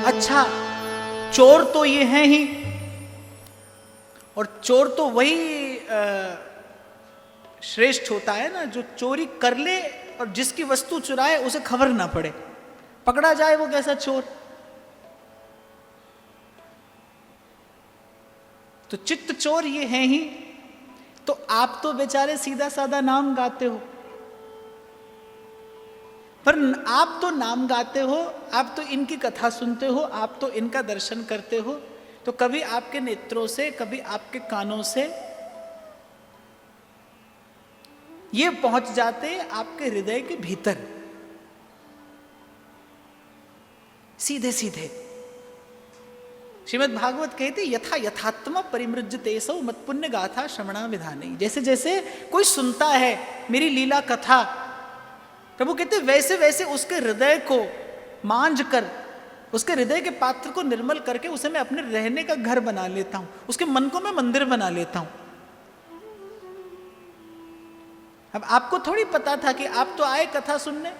अच्छा चोर तो ये हैं ही, और चोर तो वही श्रेष्ठ होता है ना जो चोरी कर ले और जिसकी वस्तु चुराए उसे खबर ना पड़े, पकड़ा जाए वो कैसा चोर। तो चित्त चोर ये हैं ही। तो आप तो बेचारे सीधा साधा नाम गाते हो, पर आप तो नाम गाते हो, आप तो इनकी कथा सुनते हो, आप तो इनका दर्शन करते हो, तो कभी आपके नेत्रों से, कभी आपके कानों से ये पहुंच जाते आपके हृदय के भीतर सीधे सीधे। श्रीमद् भागवत कहते यथा यथात्मा परिमृज्यते सौ मत पुण्य गाथा श्रवणा विधाने। जैसे जैसे कोई सुनता है मेरी लीला कथा, प्रभु कहते वैसे वैसे उसके हृदय को मांझ कर, उसके हृदय के पात्र को निर्मल करके उसे मैं अपने रहने का घर बना लेता हूं, उसके मन को मैं मंदिर बना लेता हूं। अब आपको थोड़ी पता था कि आप तो आए कथा सुनने,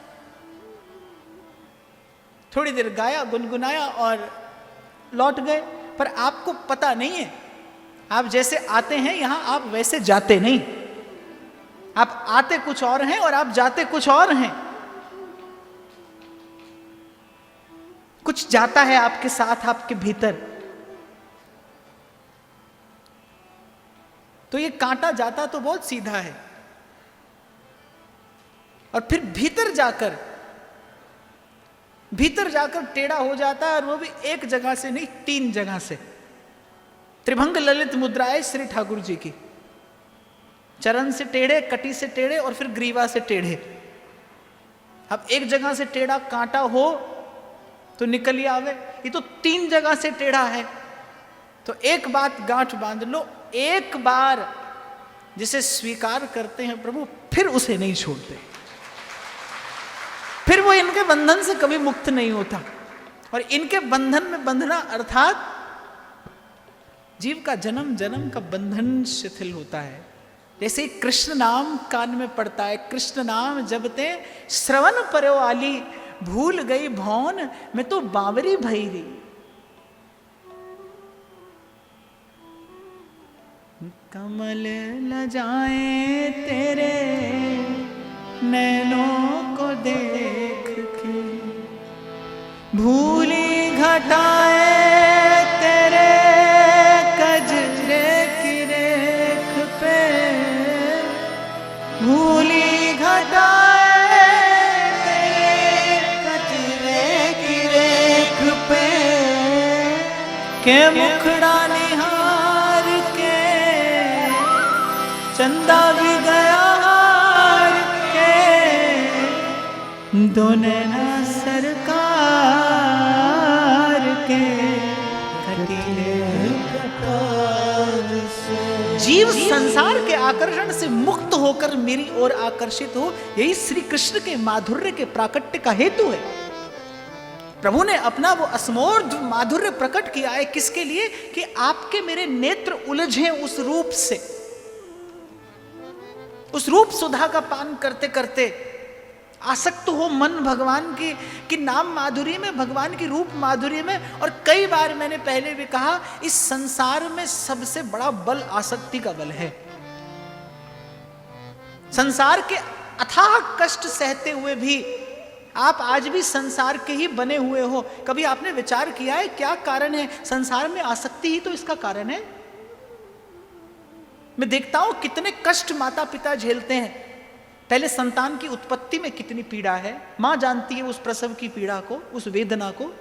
थोड़ी देर गाया गुनगुनाया और लौट गए, पर आपको पता नहीं है आप जैसे आते हैं यहां आप वैसे जाते नहीं। आप आते कुछ और हैं और आप जाते कुछ और हैं। कुछ जाता है आपके साथ, आपके भीतर। तो ये कांटा जाता तो बहुत सीधा है, और फिर भीतर जाकर टेढ़ा हो जाता है, और वो भी एक जगह से नहीं 3 जगह से। त्रिभंग ललित मुद्राएं श्री ठाकुर जी की, चरण से टेढ़े, कटी से टेढ़े और फिर ग्रीवा से टेढ़े। अब एक जगह से टेढ़ा कांटा हो तो निकल ही आवे, ये तो 3 जगह से टेढ़ा है। तो एक बात गांठ बांध लो, एक बार जिसे स्वीकार करते हैं प्रभु फिर उसे नहीं छोड़ते, फिर वो इनके बंधन से कभी मुक्त नहीं होता। और इनके बंधन में बंधना अर्थात जीव का जन्म जन्म का बंधन शिथिल होता है। जैसे कृष्ण नाम कान में पड़ता है, कृष्ण नाम जबते श्रवण पर्यो आली, भूल गई भौन मैं तो बावरी भई री। कमल ल जाए तेरे नैनों को देख के, भूली घटाए तेरे कजरे की रेख पे, भूली घटाए तेरे कजरे की रेख पे, के मुखड़ा निहार के चंदा भी गया हार के, दोनों सरकार के जीव संसार के आकर्षण से मुक्त होकर मेरी ओर आकर्षित हो, यही श्री कृष्ण के माधुर्य के प्राकट्य का हेतु है। प्रभु ने अपना वो असमोर्ध माधुर्य प्रकट किया है किसके लिए? कि आपके मेरे नेत्र उलझे उस रूप से, उस रूप सुधा का पान करते करते आसक्त हो मन भगवान की नाम माधुरी में, भगवान की रूप माधुरी में। और कई बार मैंने पहले भी कहा, इस संसार में सबसे बड़ा बल आसक्ति का बल है। संसार के अथाह कष्ट सहते हुए भी आप आज भी संसार के ही बने हुए हो। कभी आपने विचार किया है क्या कारण है? संसार में आसक्ति ही तो इसका कारण है। मैं देखता हूं कितने कष्ट माता पिता झेलते हैं। पहले संतान की उत्पत्ति में कितनी पीड़ा है, मां जानती है उस प्रसव की पीड़ा को, उस वेदना को।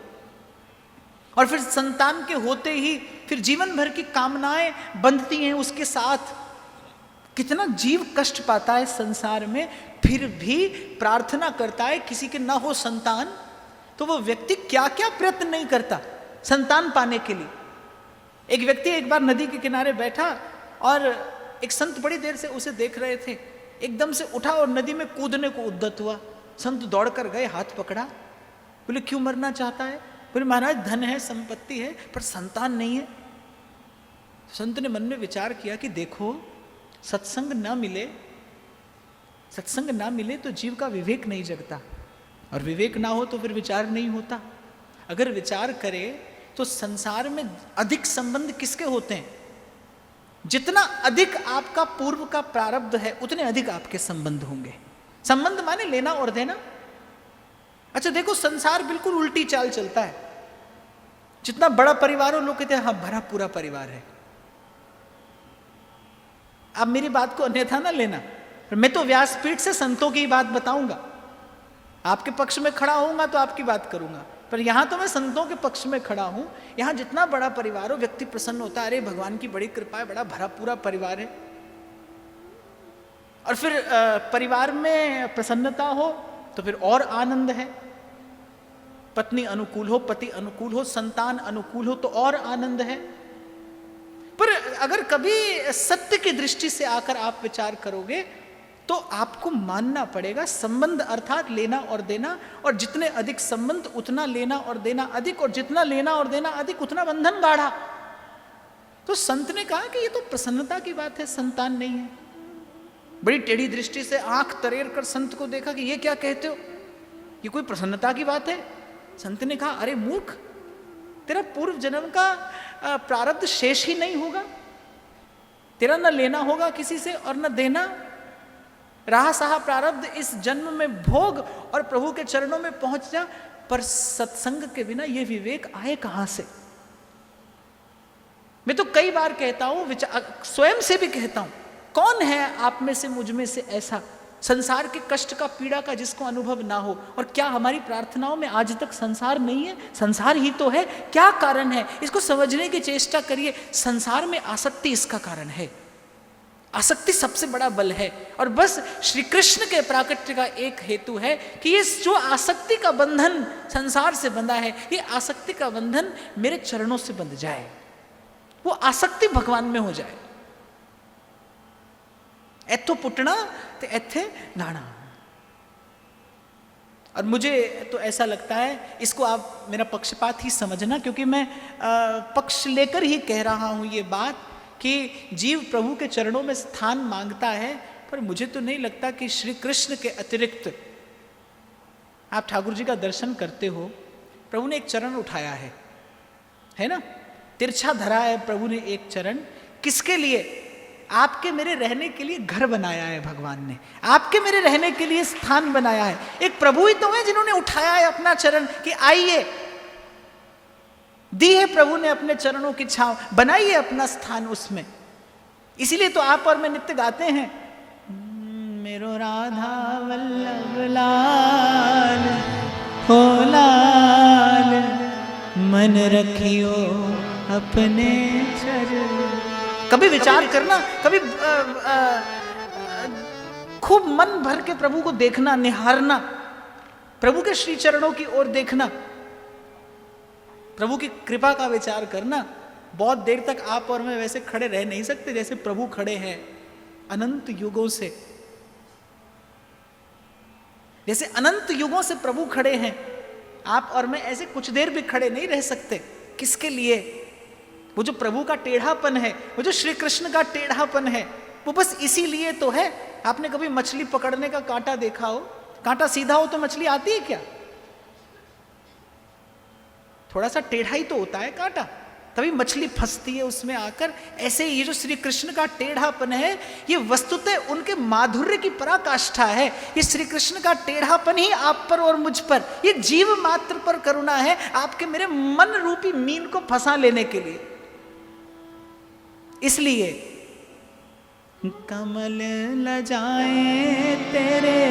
और फिर संतान के होते ही फिर जीवन भर की कामनाएं बंधती हैं उसके साथ। कितना जीव कष्ट पाता है संसार में, फिर भी प्रार्थना करता है किसी के ना हो संतान, तो वो व्यक्ति क्या क्या प्रयत्न नहीं करता संतान पाने के लिए। एक व्यक्ति एक बार नदी के किनारे बैठा और एक संत बड़ी देर से उसे देख रहे थे। एकदम से उठा और नदी में कूदने को उद्यत हुआ। संत दौड़कर गए, हाथ पकड़ा, बोले क्यों मरना चाहता है? बोले महाराज धन है, संपत्ति है, पर संतान नहीं है। संत ने मन में विचार किया कि देखो, सत्संग ना मिले तो जीव का विवेक नहीं जगता, और विवेक ना हो तो फिर विचार नहीं होता। अगर विचार करें तो संसार में अधिक संबंध किसके होते हैं? जितना अधिक आपका पूर्व का प्रारब्ध है उतने अधिक आपके संबंध होंगे। संबंध माने लेना और देना। अच्छा देखो, संसार बिल्कुल उल्टी चाल चलता है। जितना बड़ा परिवार हो लोग कहते हैं हाँ बड़ा पूरा परिवार है। आप मेरी बात को अन्यथा ना लेना, मैं तो व्यासपीठ से संतों की बात बताऊंगा। आपके पक्ष में खड़ा होऊंगा तो आपकी बात करूंगा, पर यहां तो मैं संतों के पक्ष में खड़ा हूं। यहां जितना बड़ा परिवार हो व्यक्ति प्रसन्न होता है, अरे भगवान की बड़ी कृपा है, बड़ा भरा पूरा परिवार है। और फिर परिवार में प्रसन्नता हो तो फिर और आनंद है। पत्नी अनुकूल हो, पति अनुकूल हो, संतान अनुकूल हो तो और आनंद है। पर अगर कभी सत्य की दृष्टि से आकर आप विचार करोगे तो आपको मानना पड़ेगा संबंध अर्थात लेना और देना, और जितने अधिक संबंध उतना लेना और देना अधिक, और जितना लेना और देना अधिक उतना बंधन गाढ़ा। तो संत ने कहा कि ये तो प्रसन्नता की बात है, संतान नहीं है। बड़ी टेढ़ी दृष्टि से आंख तरेर कर संत को देखा कि ये क्या कहते हो, ये कोई प्रसन्नता की बात है? संत ने कहा अरे मूर्ख, तेरा पूर्व जन्म का प्रारब्ध शेष ही नहीं होगा। तेरा न लेना होगा किसी से और न देना। रहा सहा प्रारब्ध इस जन्म में भोग और प्रभु के चरणों में पहुंच जा। पर सत्संग के बिना ये विवेक आए कहां से? मैं तो कई बार कहता हूं, स्वयं से भी कहता हूं, कौन है आप में से मुझ में से ऐसा संसार के कष्ट का पीड़ा का जिसको अनुभव ना हो? और क्या हमारी प्रार्थनाओं में आज तक संसार नहीं है? संसार ही तो है। क्या कारण है इसको समझने की चेष्टा करिए। संसार में आसक्ति इसका कारण है। आसक्ति सबसे बड़ा बल है। और बस श्री कृष्ण के प्राकट्य का एक हेतु है कि ये जो आसक्ति का बंधन संसार से बंधा है, ये आसक्ति का बंधन मेरे चरणों से बंध जाए, वो आसक्ति भगवान में हो जाए। एथो पुटना ते एथे नाना। और मुझे तो ऐसा लगता है, इसको आप मेरा पक्षपात ही समझना, क्योंकि मैं पक्ष लेकर ही कह रहा हूं ये बात कि जीव प्रभु के चरणों में स्थान मांगता है। पर मुझे तो नहीं लगता कि श्री कृष्ण के अतिरिक्त आप ठाकुर जी का दर्शन करते हो। प्रभु ने एक चरण उठाया है ना, तिरछा धरा है प्रभु ने एक चरण। किसके लिए? आपके मेरे रहने के लिए घर बनाया है भगवान ने, आपके मेरे रहने के लिए स्थान बनाया है। एक प्रभु ही तो है जिन्होंने उठाया है अपना चरण कि आइए, दी है प्रभु ने अपने चरणों की छांव, बनाइए अपना स्थान उसमें। इसीलिए तो आप और मैं नित्य गाते हैं, मेरो राधा वल्लभ लाल हो लाल, मन रखियो अपने चरण। कभी विचार करना, कभी खूब मन भर के प्रभु को देखना, निहारना, प्रभु के श्री चरणों की ओर देखना, प्रभु की कृपा का विचार करना। बहुत देर तक आप और मैं वैसे खड़े रह नहीं सकते जैसे प्रभु खड़े हैं अनंत युगों से। जैसे अनंत युगों से प्रभु खड़े हैं, आप और मैं ऐसे कुछ देर भी खड़े नहीं रह सकते। किसके लिए? वो जो प्रभु का टेढ़ापन है, वो जो श्री कृष्ण का टेढ़ापन है, वो बस इसीलिए तो है। आपने कभी मछली पकड़ने का कांटा देखा हो? कांटा सीधा हो तो मछली आती है क्या? थोड़ा सा टेढ़ा ही तो होता है कांटा, तभी मछली फंसती है उसमें आकर। ऐसे ये जो श्री कृष्ण का टेढ़ापन है, ये वस्तुतः उनके माधुर्य की पराकाष्ठा है। ये श्री कृष्ण का टेढ़ापन ही आप पर और मुझ पर, ये जीव मात्र पर करुणा है, आपके मेरे मन रूपी मीन को फंसा लेने के लिए। इसलिए कमल लजाए तेरे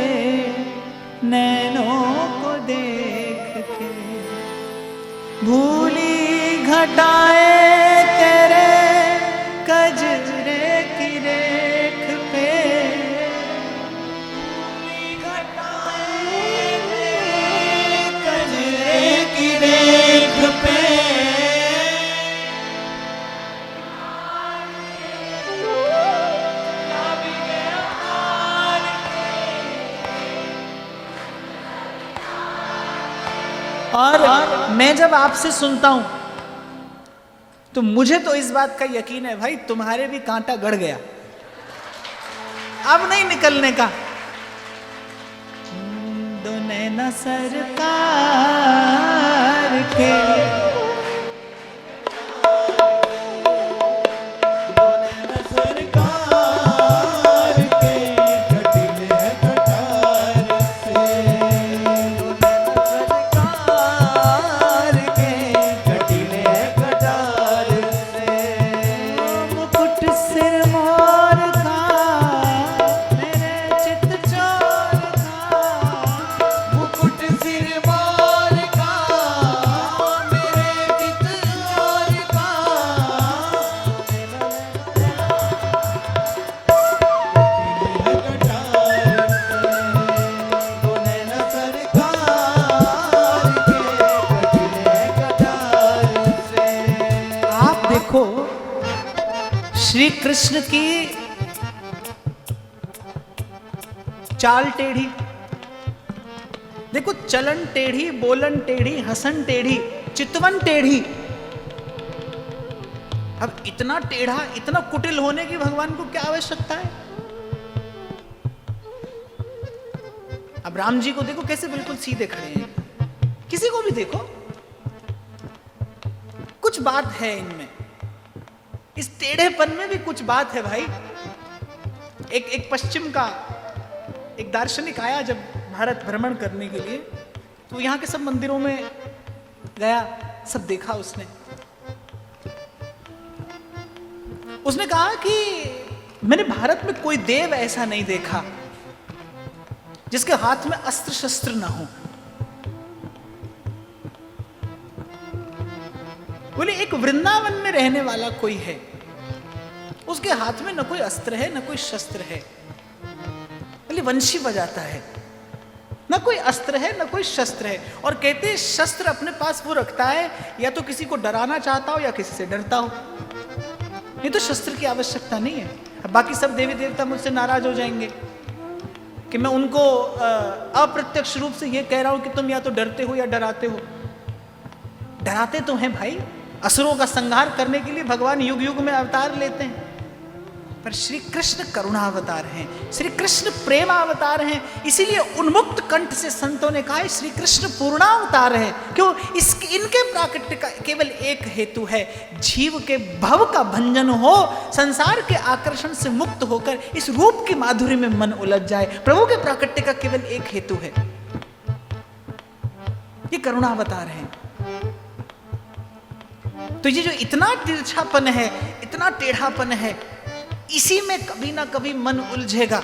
नैनों को देख के, भूली घटाए तेरे कजरे की रेख पे, भूली घटाए तेरे कजरे की रेख पे। और मैं जब आपसे सुनता हूं तो मुझे तो इस बात का यकीन है भाई, तुम्हारे भी कांटा गड़ गया, अब नहीं निकलने का। दो नैना सरकार के श्री कृष्ण की चाल टेढ़ी देखो, चलन टेढ़ी, बोलन टेढ़ी, हसन टेढ़ी, चितवन टेढ़ी। अब इतना टेढ़ा, इतना कुटिल होने की भगवान को क्या आवश्यकता है? अब राम जी को देखो कैसे बिल्कुल सीधे खड़े हैं, किसी को भी देखो कुछ बात है इनमें, इस टेढ़ेपन में भी कुछ बात है भाई। एक पश्चिम का एक दार्शनिक आया जब भारत भ्रमण करने के लिए, तो यहाँ के सब मंदिरों में गया, सब देखा उसने। उसने कहा कि मैंने भारत में कोई देव ऐसा नहीं देखा जिसके हाथ में अस्त्र शस्त्र ना हो। बोले एक वृंदावन में रहने वाला कोई है, उसके हाथ में न कोई अस्त्र है न कोई शस्त्र है, बोले वंशी बजाता है, न कोई अस्त्र है न कोई शस्त्र है, और कहते शस्त्र अपने पास वो रखता है या तो किसी को डराना चाहता हो या किसी से डरता हो, ये तो शस्त्र की आवश्यकता नहीं है। अब बाकी सब देवी देवता मुझसे नाराज हो जाएंगे कि मैं उनको अप्रत्यक्ष रूप से ये कह रहा हूं कि तुम या तो डरते हो या डराते हो। डराते तो हैं भाई, असुरों का संहार करने के लिए भगवान युग युग में अवतार लेते हैं, पर श्री कृष्ण करुणावतार हैं, श्री कृष्ण प्रेमावतार हैं। इसीलिए उन्मुक्त कंठ से संतों ने कहा श्री कृष्ण पूर्णावतार है। क्यों? इनके प्राकट्य का केवल एक हेतु है, जीव के भव का भंजन हो, संसार के आकर्षण से मुक्त होकर इस रूप की माधुरी में मन उलझ जाए। प्रभु के प्राकट्य का केवल एक हेतु है, ये करुणावतार है। तो ये जो इतना तिरछापन है, इतना टेढ़ापन है, इसी में कभी ना कभी मन उलझेगा।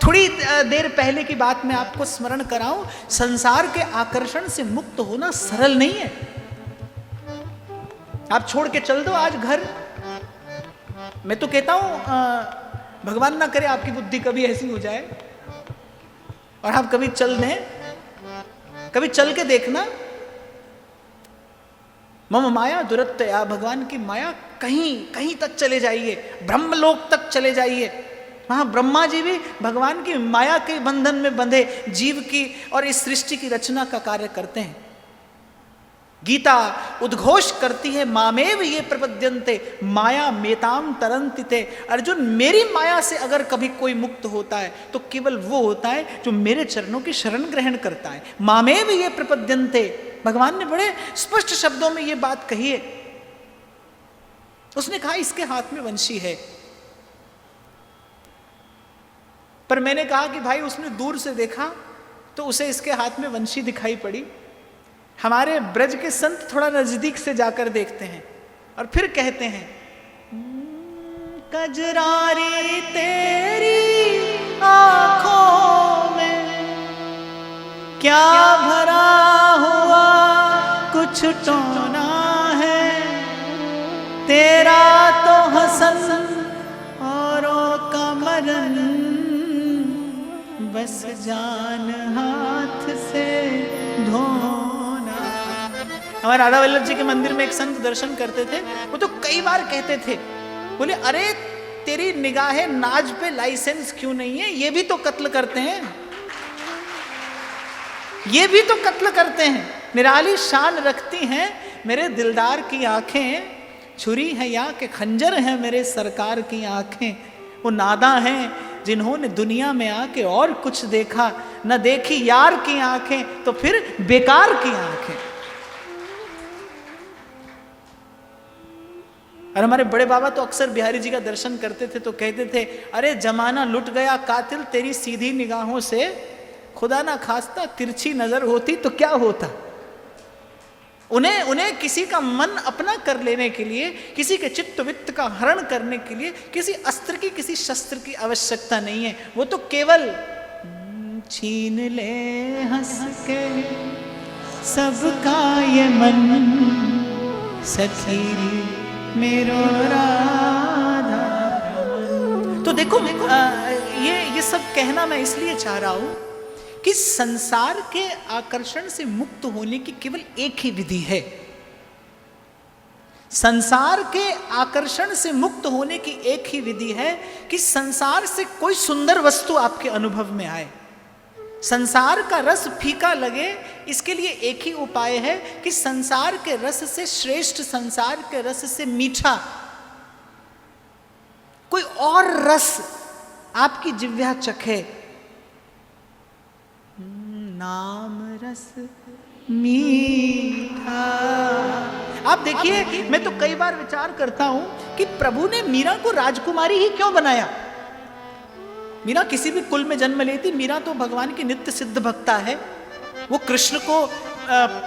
थोड़ी देर पहले की बात मैं आपको स्मरण कराऊं, संसार के आकर्षण से मुक्त होना सरल नहीं है। आप छोड़ के चल दो आज घर, मैं तो कहता हूं भगवान ना करे आपकी बुद्धि कभी ऐसी हो जाए और आप कभी चल दें, कभी चल के देखना, मम माया दुरत्तया, भगवान की माया कहीं कहीं तक चले जाइए, ब्रह्मलोक तक चले जाइए। वहां ब्रह्मा जी भी भगवान की माया के बंधन में बंधे जीव की और इस सृष्टि की रचना का कार्य करते हैं। गीता उद्घोष करती है मामेव ये प्रपद्यन्ते माया मेताम तरन्तिते। अर्जुन, मेरी माया से अगर कभी कोई मुक्त होता है तो केवल वो होता है जो मेरे चरणों की शरण ग्रहण करता है। मामेव ये प्रपद्यन्ते, भगवान ने बड़े स्पष्ट शब्दों में ये बात कही है। उसने कहा इसके हाथ में वंशी है, पर मैंने कहा कि भाई उसने दूर से देखा तो उसे इसके हाथ में वंशी दिखाई पड़ी। हमारे ब्रज के संत थोड़ा नजदीक से जाकर देखते हैं और फिर कहते हैं कजरारी तेरी आंखों में क्या भरा हुआ कुछ टोना है, तेरा तो हसन औरों का मरन, बस जान हाथ से धोना। हमारे राधा वल्लभ जी के मंदिर में एक संत दर्शन करते थे, वो तो कई बार कहते थे, बोले अरे तेरी निगाहें नाज पे लाइसेंस क्यों नहीं है, ये भी तो कत्ल करते हैं, ये भी तो कत्ल करते हैं। निराली शान रखती हैं मेरे दिलदार की आंखें, छुरी है या के खंजर है मेरे सरकार की आंखें। वो नादा हैं जिन्होंने दुनिया में आके और कुछ देखा, न देखी यार की आंखें तो फिर बेकार की आंखें। और हमारे बड़े बाबा तो अक्सर बिहारी जी का दर्शन करते थे तो कहते थे, अरे जमाना लुट गया कातिल तेरी सीधी निगाहों से, खुदा ना खास्ता तिरछी नजर होती तो क्या होता। उन्हें किसी का मन अपना कर लेने के लिए, किसी के चित्त वित्त का हरण करने के लिए किसी अस्त्र की, किसी शस्त्र की आवश्यकता नहीं है। वो तो केवल छीन ले हंस के सबका ये मन, सखी मेरो राधा। तो देखो ये सब कहना मैं इसलिए चाह रहा हूं कि संसार के आकर्षण से मुक्त होने की केवल एक ही विधि है। संसार के आकर्षण से मुक्त होने की एक ही विधि है कि संसार से कोई सुंदर वस्तु आपके अनुभव में आए, संसार का रस फीका लगे। इसके लिए एक ही उपाय है कि संसार के रस से श्रेष्ठ, संसार के रस से मीठा कोई और रस आपकी जिह्वा चखे। नाम रस मीठा। आप देखिए, मैं तो कई बार विचार करता हूं कि प्रभु ने मीरा को राजकुमारी ही क्यों बनाया। मीरा किसी भी कुल में जन्म लेती, मीरा तो भगवान की नित्य सिद्ध भक्ता है। वो कृष्ण को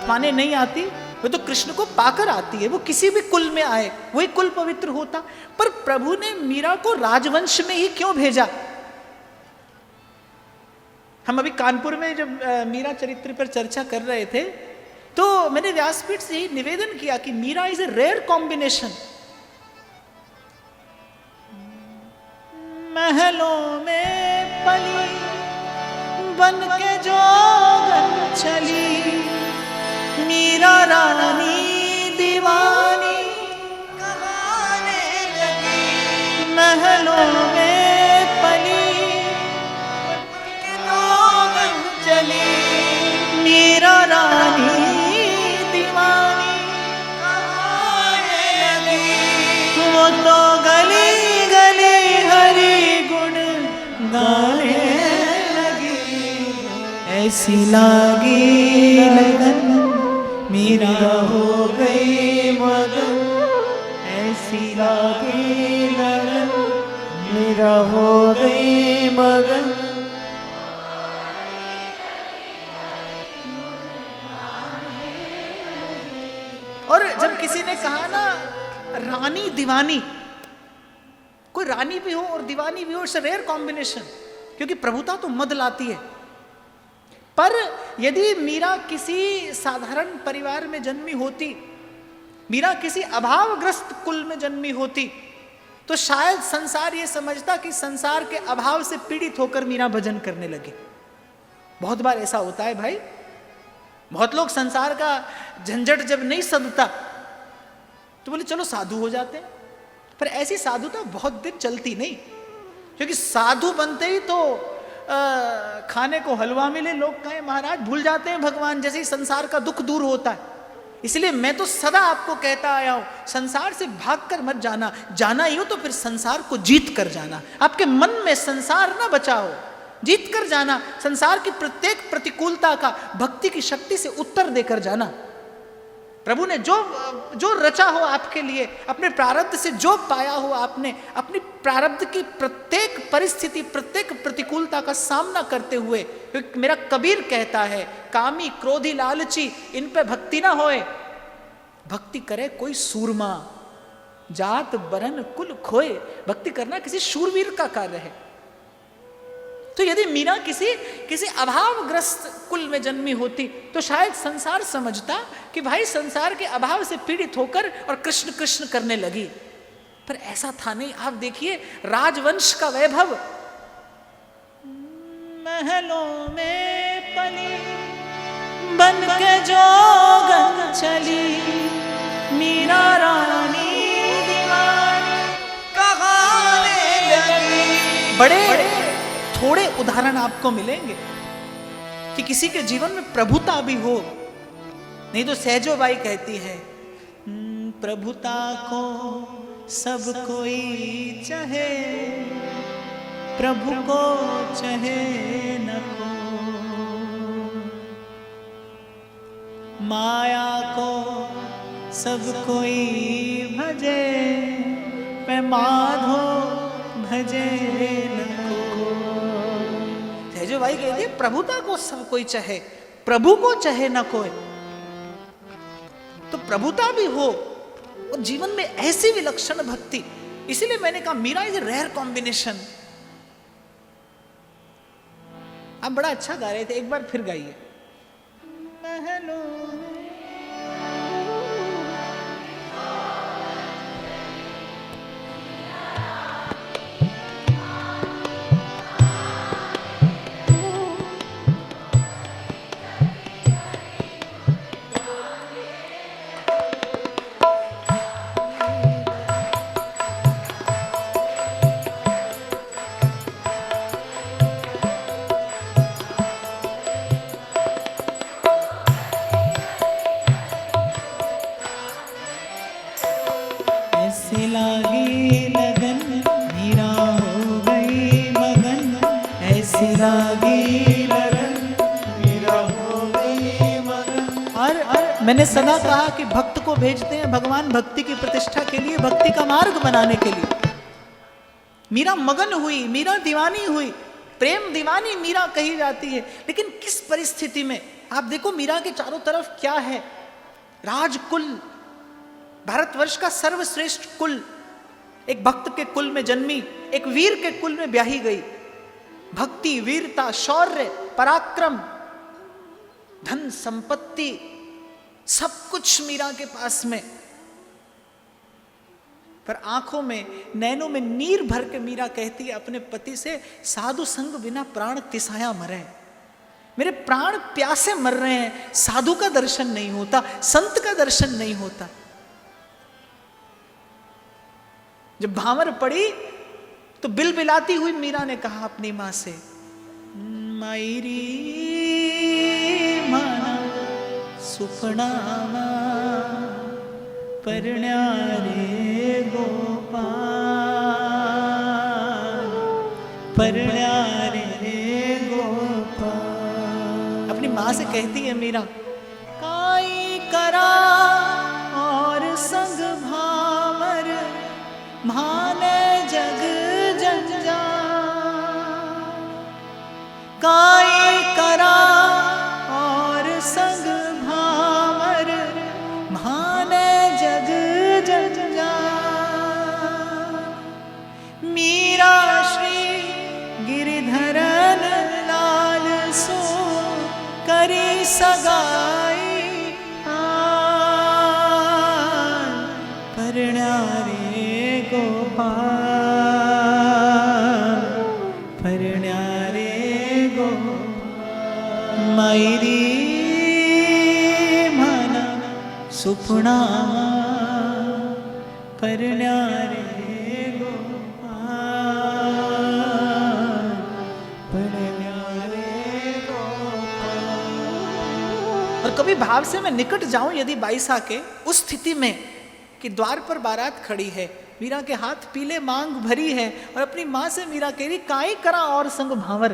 पाने नहीं आती, वो तो कृष्ण को पाकर आती है। वो किसी भी कुल में आए वही कुल पवित्र होता। पर प्रभु ने मीरा को राजवंश में ही क्यों भेजा। हम अभी कानपुर में जब मीरा चरित्र पर चर्चा कर रहे थे तो मैंने व्यासपीठ से ही निवेदन किया कि Meera is a rare combination. महलों में पली बन के जोगन चली, मीरा रानी दीवानी कहाने लगी। महलों में पली मीरा रानी दीवानी कहाने लगी। वो तो गली गली हरि गुण गाने लगी। ऐसी लागी लगन मीरा हो गई मगन। ऐसी लागी लगन मीरा हो गई मगन। और जब किसी ने कहा ना रानी दीवानी, कोई रानी भी हो और दीवानी भी हो, इट्स अ रेयर कॉम्बिनेशन, क्योंकि प्रभुता तो मद लाती है। पर यदि मीरा किसी साधारण परिवार में जन्मी होती, मीरा किसी अभावग्रस्त कुल में जन्मी होती, तो शायद संसार ये समझता कि संसार के अभाव से पीड़ित होकर मीरा भजन करने लगे। बहुत बार ऐसा होता है भाई। बहुत लोग संसार का झंझट जब नहीं सदता तो बोले चलो साधु हो जाते हैं। पर ऐसी साधुता बहुत दिन चलती नहीं, क्योंकि साधु बनते ही तो खाने को हलवा मिले, लोग कहें महाराज, भूल जाते हैं भगवान, जैसे ही संसार का दुख दूर होता है। इसलिए मैं तो सदा आपको कहता आया हूं, संसार से भागकर मत जाना। जाना ही हो तो फिर संसार को जीत कर जाना। आपके मन में संसार ना बचा हो, जीत कर जाना। संसार की प्रत्येक प्रतिकूलता का भक्ति की शक्ति से उत्तर देकर जाना। प्रभु ने जो रचा हो आपके लिए, अपने प्रारब्ध से जो पाया हो आपने, अपनी प्रारब्ध की प्रत्येक परिस्थिति, प्रत्येक प्रतिकूलता का सामना करते हुए, क्योंकि मेरा कबीर कहता है, कामी क्रोधी लालची इन पे भक्ति ना होए, भक्ति करे कोई सूरमा, जात बरन कुल खोए। भक्ति करना किसी शूरवीर का कार्य है। तो यदि मीरा किसी अभावग्रस्त कुल में जन्मी होती तो शायद संसार समझता कि भाई संसार के अभाव से पीड़ित होकर और कृष्ण कृष्ण करने लगी। पर ऐसा था नहीं। आप देखिए राजवंश का वैभव। महलों में पली बन के जोगन चली, मीरा रानी दीवानी कहाने लगी। बड़े थोड़े उदाहरण आपको मिलेंगे कि किसी के जीवन में प्रभुता भी हो। नहीं तो सहजो बाई कहती है, प्रभुता को सब कोई चाहे, प्रभु को चाहे न को। माया को सब कोई भजे मैं माधो भजे न कोई। तेजो भाई कहती है प्रभुता को सब कोई चाहे, प्रभु को चाहे न कोई। तो प्रभुता भी हो और जीवन में ऐसी विलक्षण भक्ति, इसीलिए मैंने कहा Meera is a rare combination. आप बड़ा अच्छा गा रहे थे, एक बार फिर गाइए। मैंने सदा कहा कि भक्त को भेजते हैं भगवान भक्ति की प्रतिष्ठा के लिए, भक्ति का मार्ग बनाने के लिए। मीरा मगन हुई, मीरा दीवानी हुई, प्रेम दीवानी मीरा कही जाती है। लेकिन किस परिस्थिति में? आप देखो मीरा के चारों तरफ क्या है, राजकुल, भारतवर्ष का सर्वश्रेष्ठ कुल, एक भक्त के कुल में जन्मी, एक वीर के कुल में ब्याही गई। भक्ति, वीरता, शौर्य, पराक्रम, धन संपत्ति, सब कुछ मीरा के पास में। पर आंखों में, नैनों में नीर भर के मीरा कहती है अपने पति से, साधु संग बिना प्राण तिसाया मरे। मेरे प्राण प्यासे मर रहे हैं, साधु का दर्शन नहीं होता, संत का दर्शन नहीं होता। जब भांवर पड़ी तो बिलबिलाती हुई मीरा ने कहा अपनी मां से, मायरी माना सुपनामा परण्यारे गोपाल, परण्यारे गोपाल। अपनी मां से कहती है मीरा, काई करा और संग भामर भाने जग जंजा, काई करा और संग भामर भाने जग जंजा। मीरा श्री गिरिधरन लाल सो करी सगाई, परण्यारे गोपाल, परण्यारे गोपाल। मायरी माना सुपना परण्यारे गोपाल, परण्यारे गोपाल। और कभी भाव से मैं निकट जाऊं यदि बाईसा के, उस स्थिति में कि द्वार पर बारात खड़ी है, मीरा के हाथ पीले, मांग भरी है, और अपनी मां से मीरा कह रही, काई करा और संग भावर,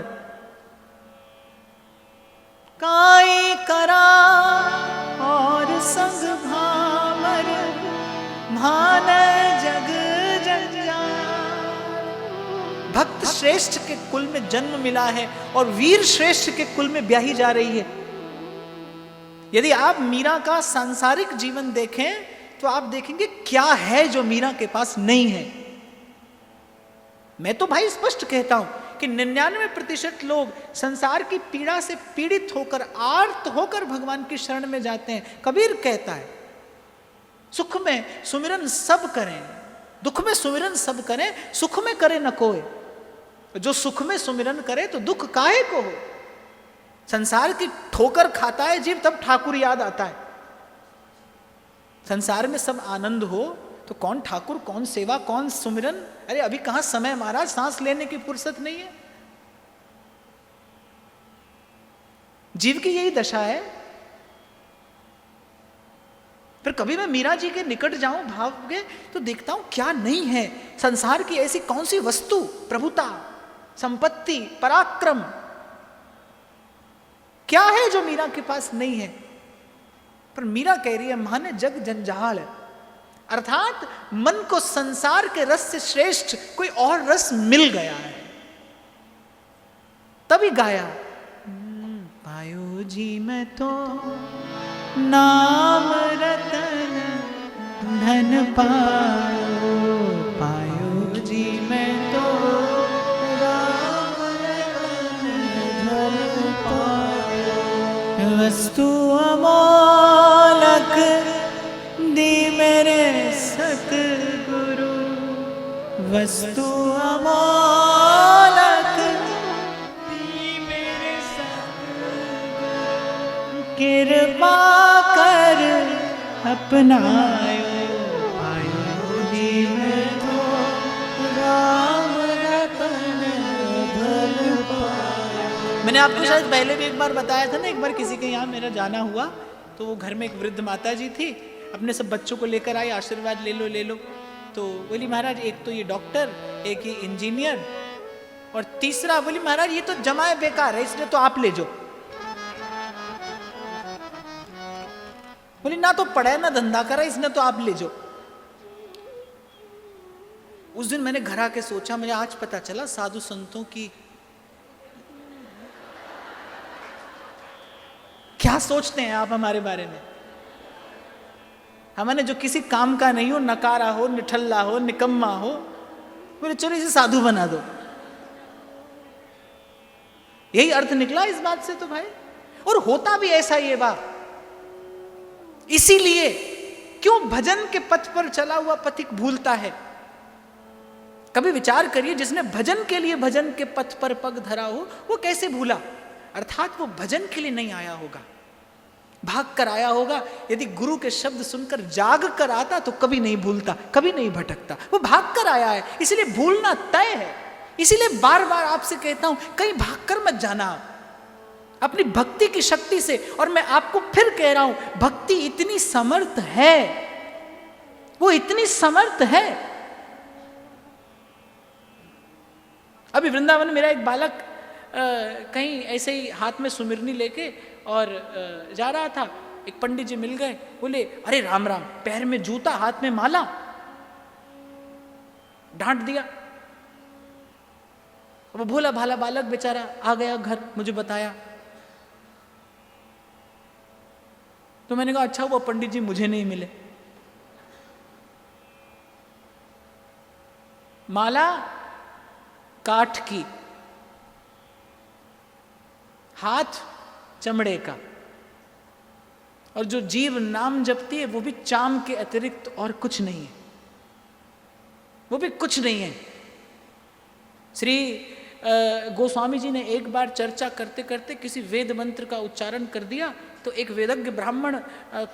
काई करा और संग भावर भान जग जंजाल। भक्त श्रेष्ठ के कुल में जन्म मिला है और वीर श्रेष्ठ के कुल में ब्याही जा रही है। यदि आप मीरा का सांसारिक जीवन देखें तो आप देखेंगे क्या है जो मीरा के पास नहीं है। मैं तो भाई स्पष्ट कहता हूं कि 99% लोग संसार की पीड़ा से पीड़ित होकर, आर्त होकर भगवान की शरण में जाते हैं। कबीर कहता है, सुख में सुमिरन सब करें, दुख में सुमिरन सब करें, सुख में करे न कोई। जो सुख में सुमिरन करे तो दुख काहे को हो। संसार की ठोकर खाता है जीव, तब ठाकुर याद आता है। संसार में सब आनंद हो तो कौन ठाकुर, कौन सेवा, कौन सुमिरन। अरे अभी कहां समय महाराज, सांस लेने की फुर्सत नहीं है। जीव की यही दशा है। फिर कभी मैं मीरा जी के निकट जाऊं भाव के, तो देखता हूं क्या नहीं है संसार की ऐसी कौन सी वस्तु, प्रभुता, संपत्ति, पराक्रम, क्या है जो मीरा के पास नहीं है। पर मीरा कह रही है माने जग जंजाल, अर्थात मन को संसार के रस से श्रेष्ठ कोई और रस मिल गया है, तभी गाया पायो जी मैं तो नाम रतन धन पायो, पायो जी मैं तो राम रतन धन पायो, वस्तु अमोलक दी मेरे सतगुरु, वस्तु अमोलक दी मेरे सतगुरु, कृपा कर अपनायो, पायो जी मैं तो राम रतन धन पायो। मैंने आपको शायद पहले भी एक बार बताया था ना, एक बार किसी के यहाँ मेरा जाना हुआ तो वो घर में एक वृद्ध माता जी थी, अपने सब बच्चों को लेकर आई, आशीर्वाद ले लो ले लो। तो बोली महाराज एक तो ये डॉक्टर, एक ही इंजीनियर, और तीसरा बोली महाराज ये तो जमाए बेकार है, इसलिए तो आप ले जाओ। बोली ना तो पढ़े ना धंधा करा, इसने तो आप ले जाओ। उस दिन मैंने घर आके सोचा, मुझे आज पता चला साधु संतों की क्या सोचते हैं आप हमारे बारे में। हमने जो किसी काम का नहीं हो, नकारा हो, निठल्ला हो, निकम्मा हो, बोले चलो इसे साधु बना दो। यही अर्थ निकला इस बात से तो भाई, और होता भी ऐसा ही है बात। इसीलिए क्यों भजन के पथ पर चला हुआ पथिक भूलता है। कभी विचार करिए, जिसने भजन के लिए भजन के पथ पर पग धरा हो वो कैसे भूला, अर्थात वो भजन के लिए नहीं आया होगा, भाग कर आया होगा। यदि गुरु के शब्द सुनकर जाग कर आता तो कभी नहीं भूलता, कभी नहीं भटकता। वो भाग कर आया है, इसलिए भूलना तय है। इसीलिए बार बार आपसे कहता हूं कहीं भाग कर मत जाना, अपनी भक्ति की शक्ति से। और मैं आपको फिर कह रहा हूं, भक्ति इतनी समर्थ है, वो इतनी समर्थ है। अभी वृंदावन मेरा एक बालक कहीं ऐसे ही हाथ में सुमिरनी लेके और जा रहा था, एक पंडित जी मिल गए, बोले अरे राम राम, पैर में जूता हाथ में माला। डांट दिया। वो भोला भाला बालक बेचारा आ गया घर, मुझे बताया। तो मैंने कहा अच्छा वो पंडित जी मुझे नहीं मिले। माला काठ की, हाथ चमड़े का, और जो जीव नाम जपती है वो भी चाम के अतिरिक्त और कुछ नहीं है, वो भी कुछ नहीं है। श्री गोस्वामी जी ने एक बार चर्चा करते करते किसी वेद मंत्र का उच्चारण कर दिया तो एक वेदज्ञ ब्राह्मण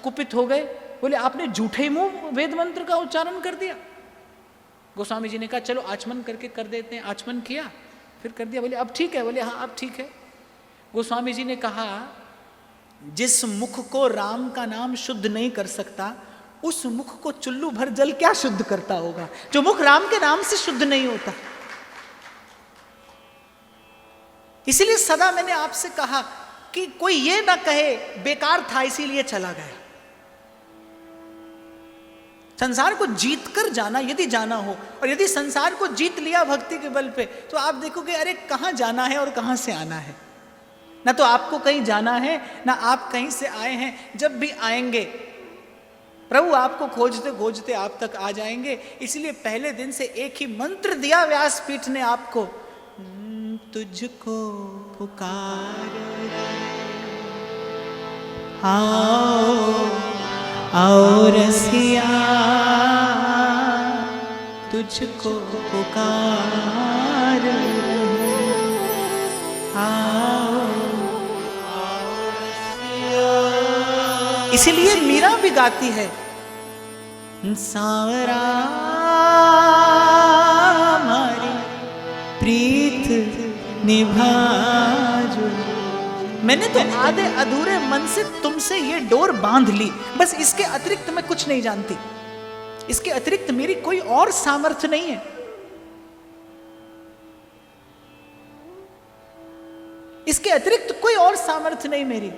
कुपित हो गए, बोले आपने झूठे मुंह वेद मंत्र का उच्चारण कर दिया। गोस्वामी जी ने कहा चलो आचमन करके कर देते हैं। आचमन किया, फिर कर दिया। बोले अब ठीक है? बोले हाँ अब ठीक है। गोस्वामी जी ने कहा जिस मुख को राम का नाम शुद्ध नहीं कर सकता, उस मुख को चुल्लू भर जल क्या शुद्ध करता होगा, जो मुख राम के नाम से शुद्ध नहीं होता। इसीलिए सदा मैंने आपसे कहा कि कोई ये ना कहे बेकार था इसीलिए चला गया। संसार को जीत कर जाना यदि जाना हो, और यदि संसार को जीत लिया भक्ति के बल पे, तो आप देखोगे अरे कहां जाना है और कहां से आना है। ना तो आपको कहीं जाना है, ना आप कहीं से आए हैं। जब भी आएंगे प्रभु आपको खोजते खोजते आप तक आ जाएंगे। इसलिए पहले दिन से एक ही मंत्र दिया व्यासपीठ ने आपको, तुझको पुकार आओ आओ रसिया, तुझको पुकार आओ आओ रसिया। इसीलिए मीरा भी गाती है, सांवरा हमारी प्रीत निभाजो। मैंने तो आधे अधूरे मन से तुमसे ये डोर बांध ली, बस इसके अतिरिक्त मैं कुछ नहीं जानती। इसके अतिरिक्त मेरी कोई और सामर्थ्य नहीं है। इसके अतिरिक्त कोई और सामर्थ्य नहीं मेरी।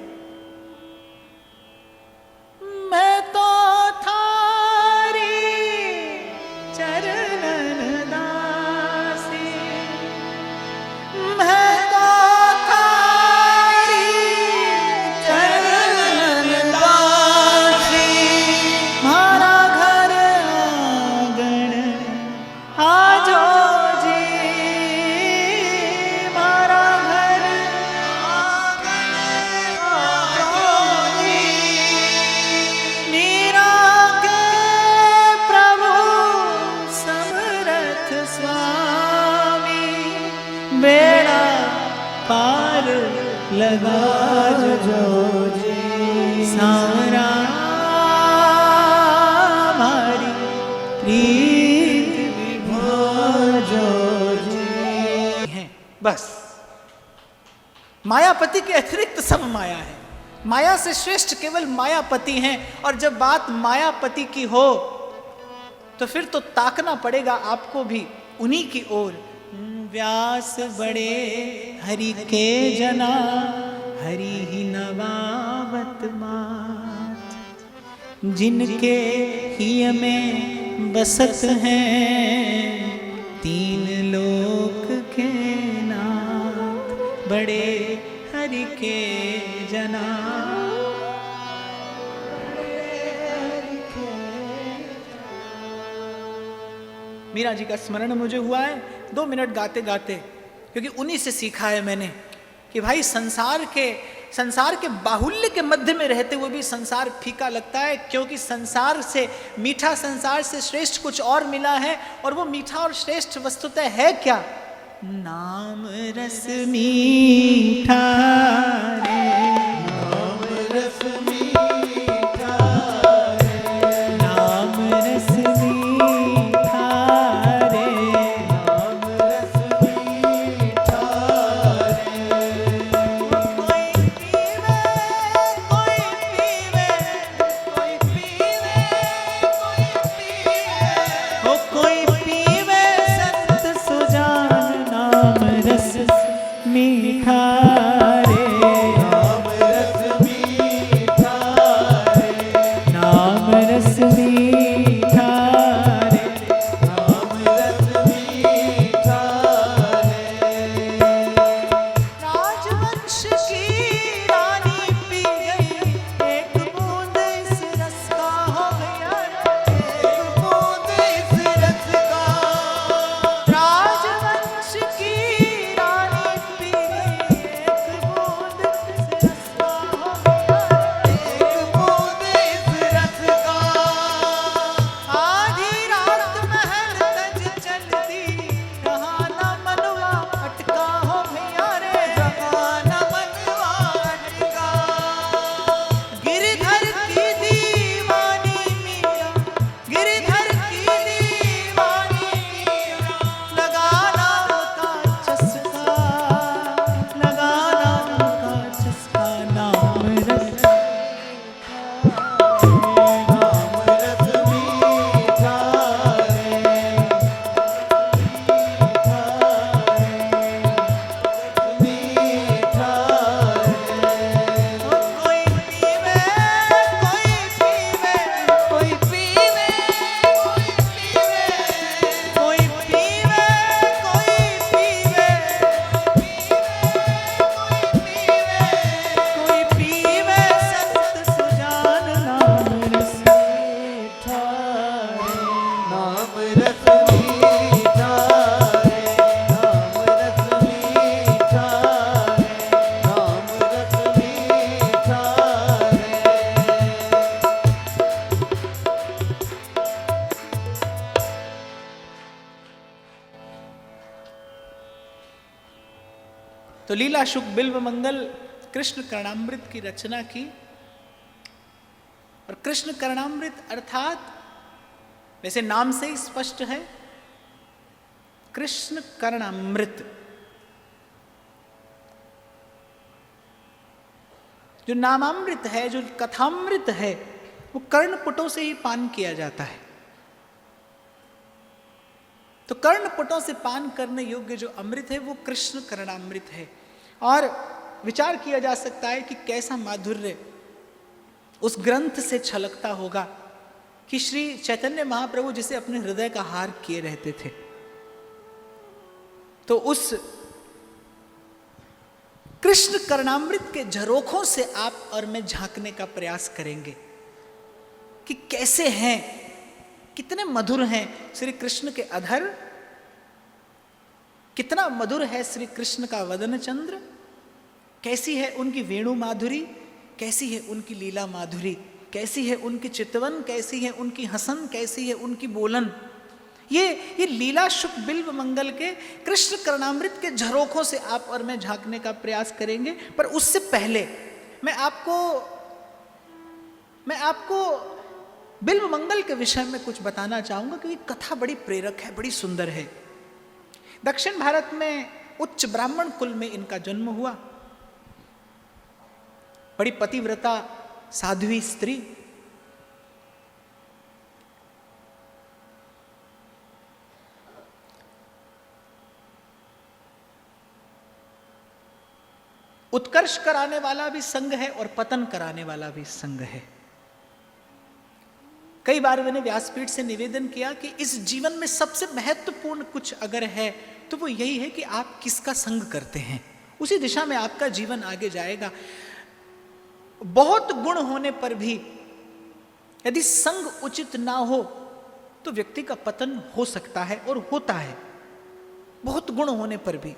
लगा जो सारा हमारी प्रीत विभो है। बस मायापति के अतिरिक्त सब माया है, माया से श्रेष्ठ केवल मायापति हैं। और जब बात मायापति की हो तो फिर तो ताकना पड़ेगा आपको भी उन्हीं की ओर। व्यास बड़े हरि के जना, हरि ही नवावत मात, जिनके हिय में बसत हैं तीन लोक के नाथ, बड़े हरि के जना। मीरा जी का स्मरण मुझे हुआ है 2 मिनट गाते गाते, क्योंकि उन्हीं से सीखा है मैंने कि भाई संसार के बाहुल्य के मध्य में रहते हुए भी संसार फीका लगता है, क्योंकि संसार से मीठा, संसार से श्रेष्ठ कुछ और मिला है। और वो मीठा और श्रेष्ठ वस्तुतः है क्या? नाम रस मीठा रे, नाम रस मीठा रे, नाम रस मीठा रे, नाम रस मीठा रे। कोई पीवे, कोई पीवे, कोई पीवे, कोई पीवे, हो कोई पीवे संत सुजान नाम रस मीठा रे, नाम रस मीठा रे, नाम रस मीठा रे, नाम रस मीठा रे। राजवंश की रानी पी गई, एक बूंद इस रस का हो गया, एक बूंद इस रस का। राजवंश की रानी पी गई, एक बूंद इस रस का हो गया, एक बूंद इस रस का। आधी रात महल तज चलती, रहा न मनवा अटका हो भैया रे, रहा न मनवा अटका। गिरधर की दीवानी मीरा, गिरधर की दीवानी मीरा, लगा नाम का चस्का, लगा नाम का चस्का। नाम रस कोई पीवे, कोई पीवे, कोई पीवे, कोई पीवे, कोई पीवे, कोई पीवे संत सुजान नाम रस मीठा रे, नाम रस मीठा रे, नाम रस मीठा रे, नाम रस मीठा रे। तो लीला शुक बिल्व मंगल कृष्ण कर्णामृत की रचना की। और कृष्ण कर्णामृत अर्थात वैसे नाम से ही स्पष्ट है, कृष्ण कर्णामृत। जो नामामृत है, जो कथामृत है, वो कर्णपुटों से ही पान किया जाता है। तो कर्णपुटों से पान करने योग्य जो अमृत है वो कृष्ण कर्णामृत है। और विचार किया जा सकता है कि कैसा माधुर्य उस ग्रंथ से छलकता होगा कि श्री चैतन्य महाप्रभु जिसे अपने हृदय का हार किए रहते थे, तो उस कृष्ण कर्णामृत के झरोखों से आप और मैं झांकने का प्रयास करेंगे कि कैसे हैं, कितने मधुर हैं श्री कृष्ण के अधर, कितना मधुर है श्री कृष्ण का वदन चंद्र, कैसी है उनकी वेणु माधुरी, कैसी है उनकी लीला माधुरी, कैसी है उनकी चितवन, कैसी है उनकी हसन, कैसी है उनकी बोलन। ये लीला शुक बिल्व मंगल के कृष्ण कर्णामृत के झरोखों से आप और मैं झांकने का प्रयास करेंगे। पर उससे पहले मैं आपको बिल्व मंगल के विषय में कुछ बताना चाहूंगा, क्योंकि कथा बड़ी प्रेरक है, बड़ी सुंदर है। दक्षिण भारत में उच्च ब्राह्मण कुल में इनका जन्म हुआ। बड़ी पतिव्रता साध्वी स्त्री। उत्कर्ष कराने वाला भी संग है और पतन कराने वाला भी संग है। कई बार मैंने व्यासपीठ से निवेदन किया कि इस जीवन में सबसे महत्वपूर्ण कुछ अगर है तो वो यही है कि आप किसका संग करते हैं, उसी दिशा में आपका जीवन आगे जाएगा। बहुत गुण होने पर भी यदि संग उचित ना हो तो व्यक्ति का पतन हो सकता है और होता है। बहुत गुण होने पर भी।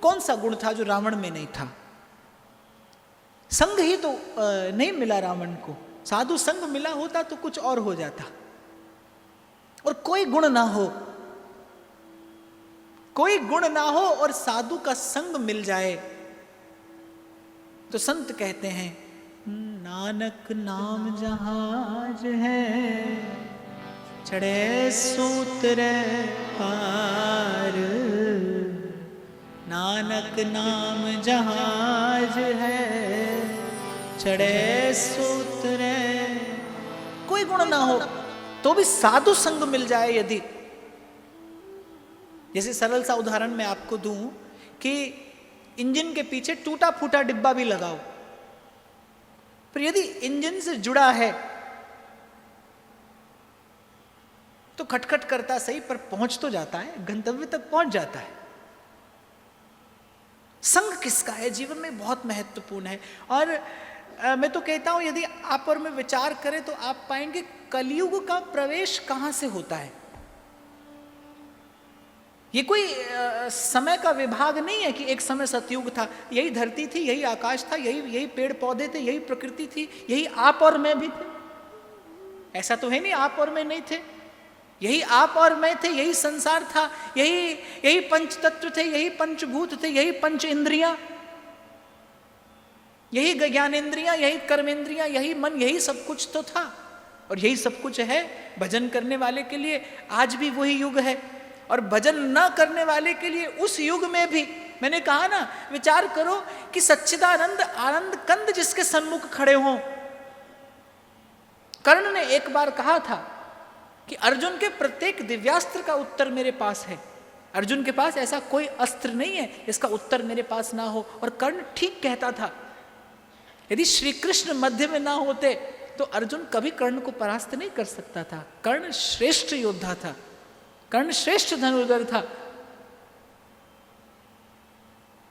कौन सा गुण था जो रावण में नहीं था? संग ही तो नहीं मिला रावण को। साधु संग मिला होता तो कुछ और हो जाता। और कोई गुण ना हो, कोई गुण ना हो और साधु का संग मिल जाए तो संत कहते हैं नानक नाम जहाज है, चढ़े सूत्र पार। नानक नाम जहाज है, चढ़े सूत्र। कोई गुण ना हो तो भी साधु संग मिल जाए यदि। जैसे सरल सा उदाहरण मैं आपको दूं कि इंजन के पीछे टूटा फूटा डिब्बा भी लगाओ, पर यदि इंजन से जुड़ा है तो खटखट करता सही पर पहुंच तो जाता है, गंतव्य तक पहुंच जाता है। संग किसका है जीवन में बहुत महत्वपूर्ण है। और मैं तो कहता हूं यदि आप और मैं विचार करें तो आप पाएंगे कलयुग का प्रवेश कहां से होता है। ये कोई समय का विभाग नहीं है कि एक समय सतयुग था, यही धरती थी, यही आकाश था, यही पेड़ पौधे थे, यही प्रकृति थी, यही आप और मैं भी थे। ऐसा तो है नहीं आप और मैं नहीं थे। यही आप और मैं थे, यही संसार था, यही पंच तत्व थे, यही पंचभूत थे, यही पंच इंद्रियां, यही ज्ञानेन्द्रियां, यही कर्मेंद्रियां, यही मन, यही सब कुछ तो था। और यही सब कुछ है भजन करने वाले के लिए। आज भी वही युग है। और भजन न करने वाले के लिए उस युग में भी, मैंने कहा ना, विचार करो कि सच्चिदानंद आनंद कंद जिसके सन्मुख खड़े हों। कर्ण ने एक बार कहा था कि अर्जुन के प्रत्येक दिव्यास्त्र का उत्तर मेरे पास है। अर्जुन के पास ऐसा कोई अस्त्र नहीं है इसका उत्तर मेरे पास ना हो। और कर्ण ठीक कहता था। यदि श्री कृष्ण मध्य में ना होते तो अर्जुन कभी कर्ण को परास्त नहीं कर सकता था। कर्ण श्रेष्ठ योद्धा था, कर्ण श्रेष्ठ धनुर्धर था।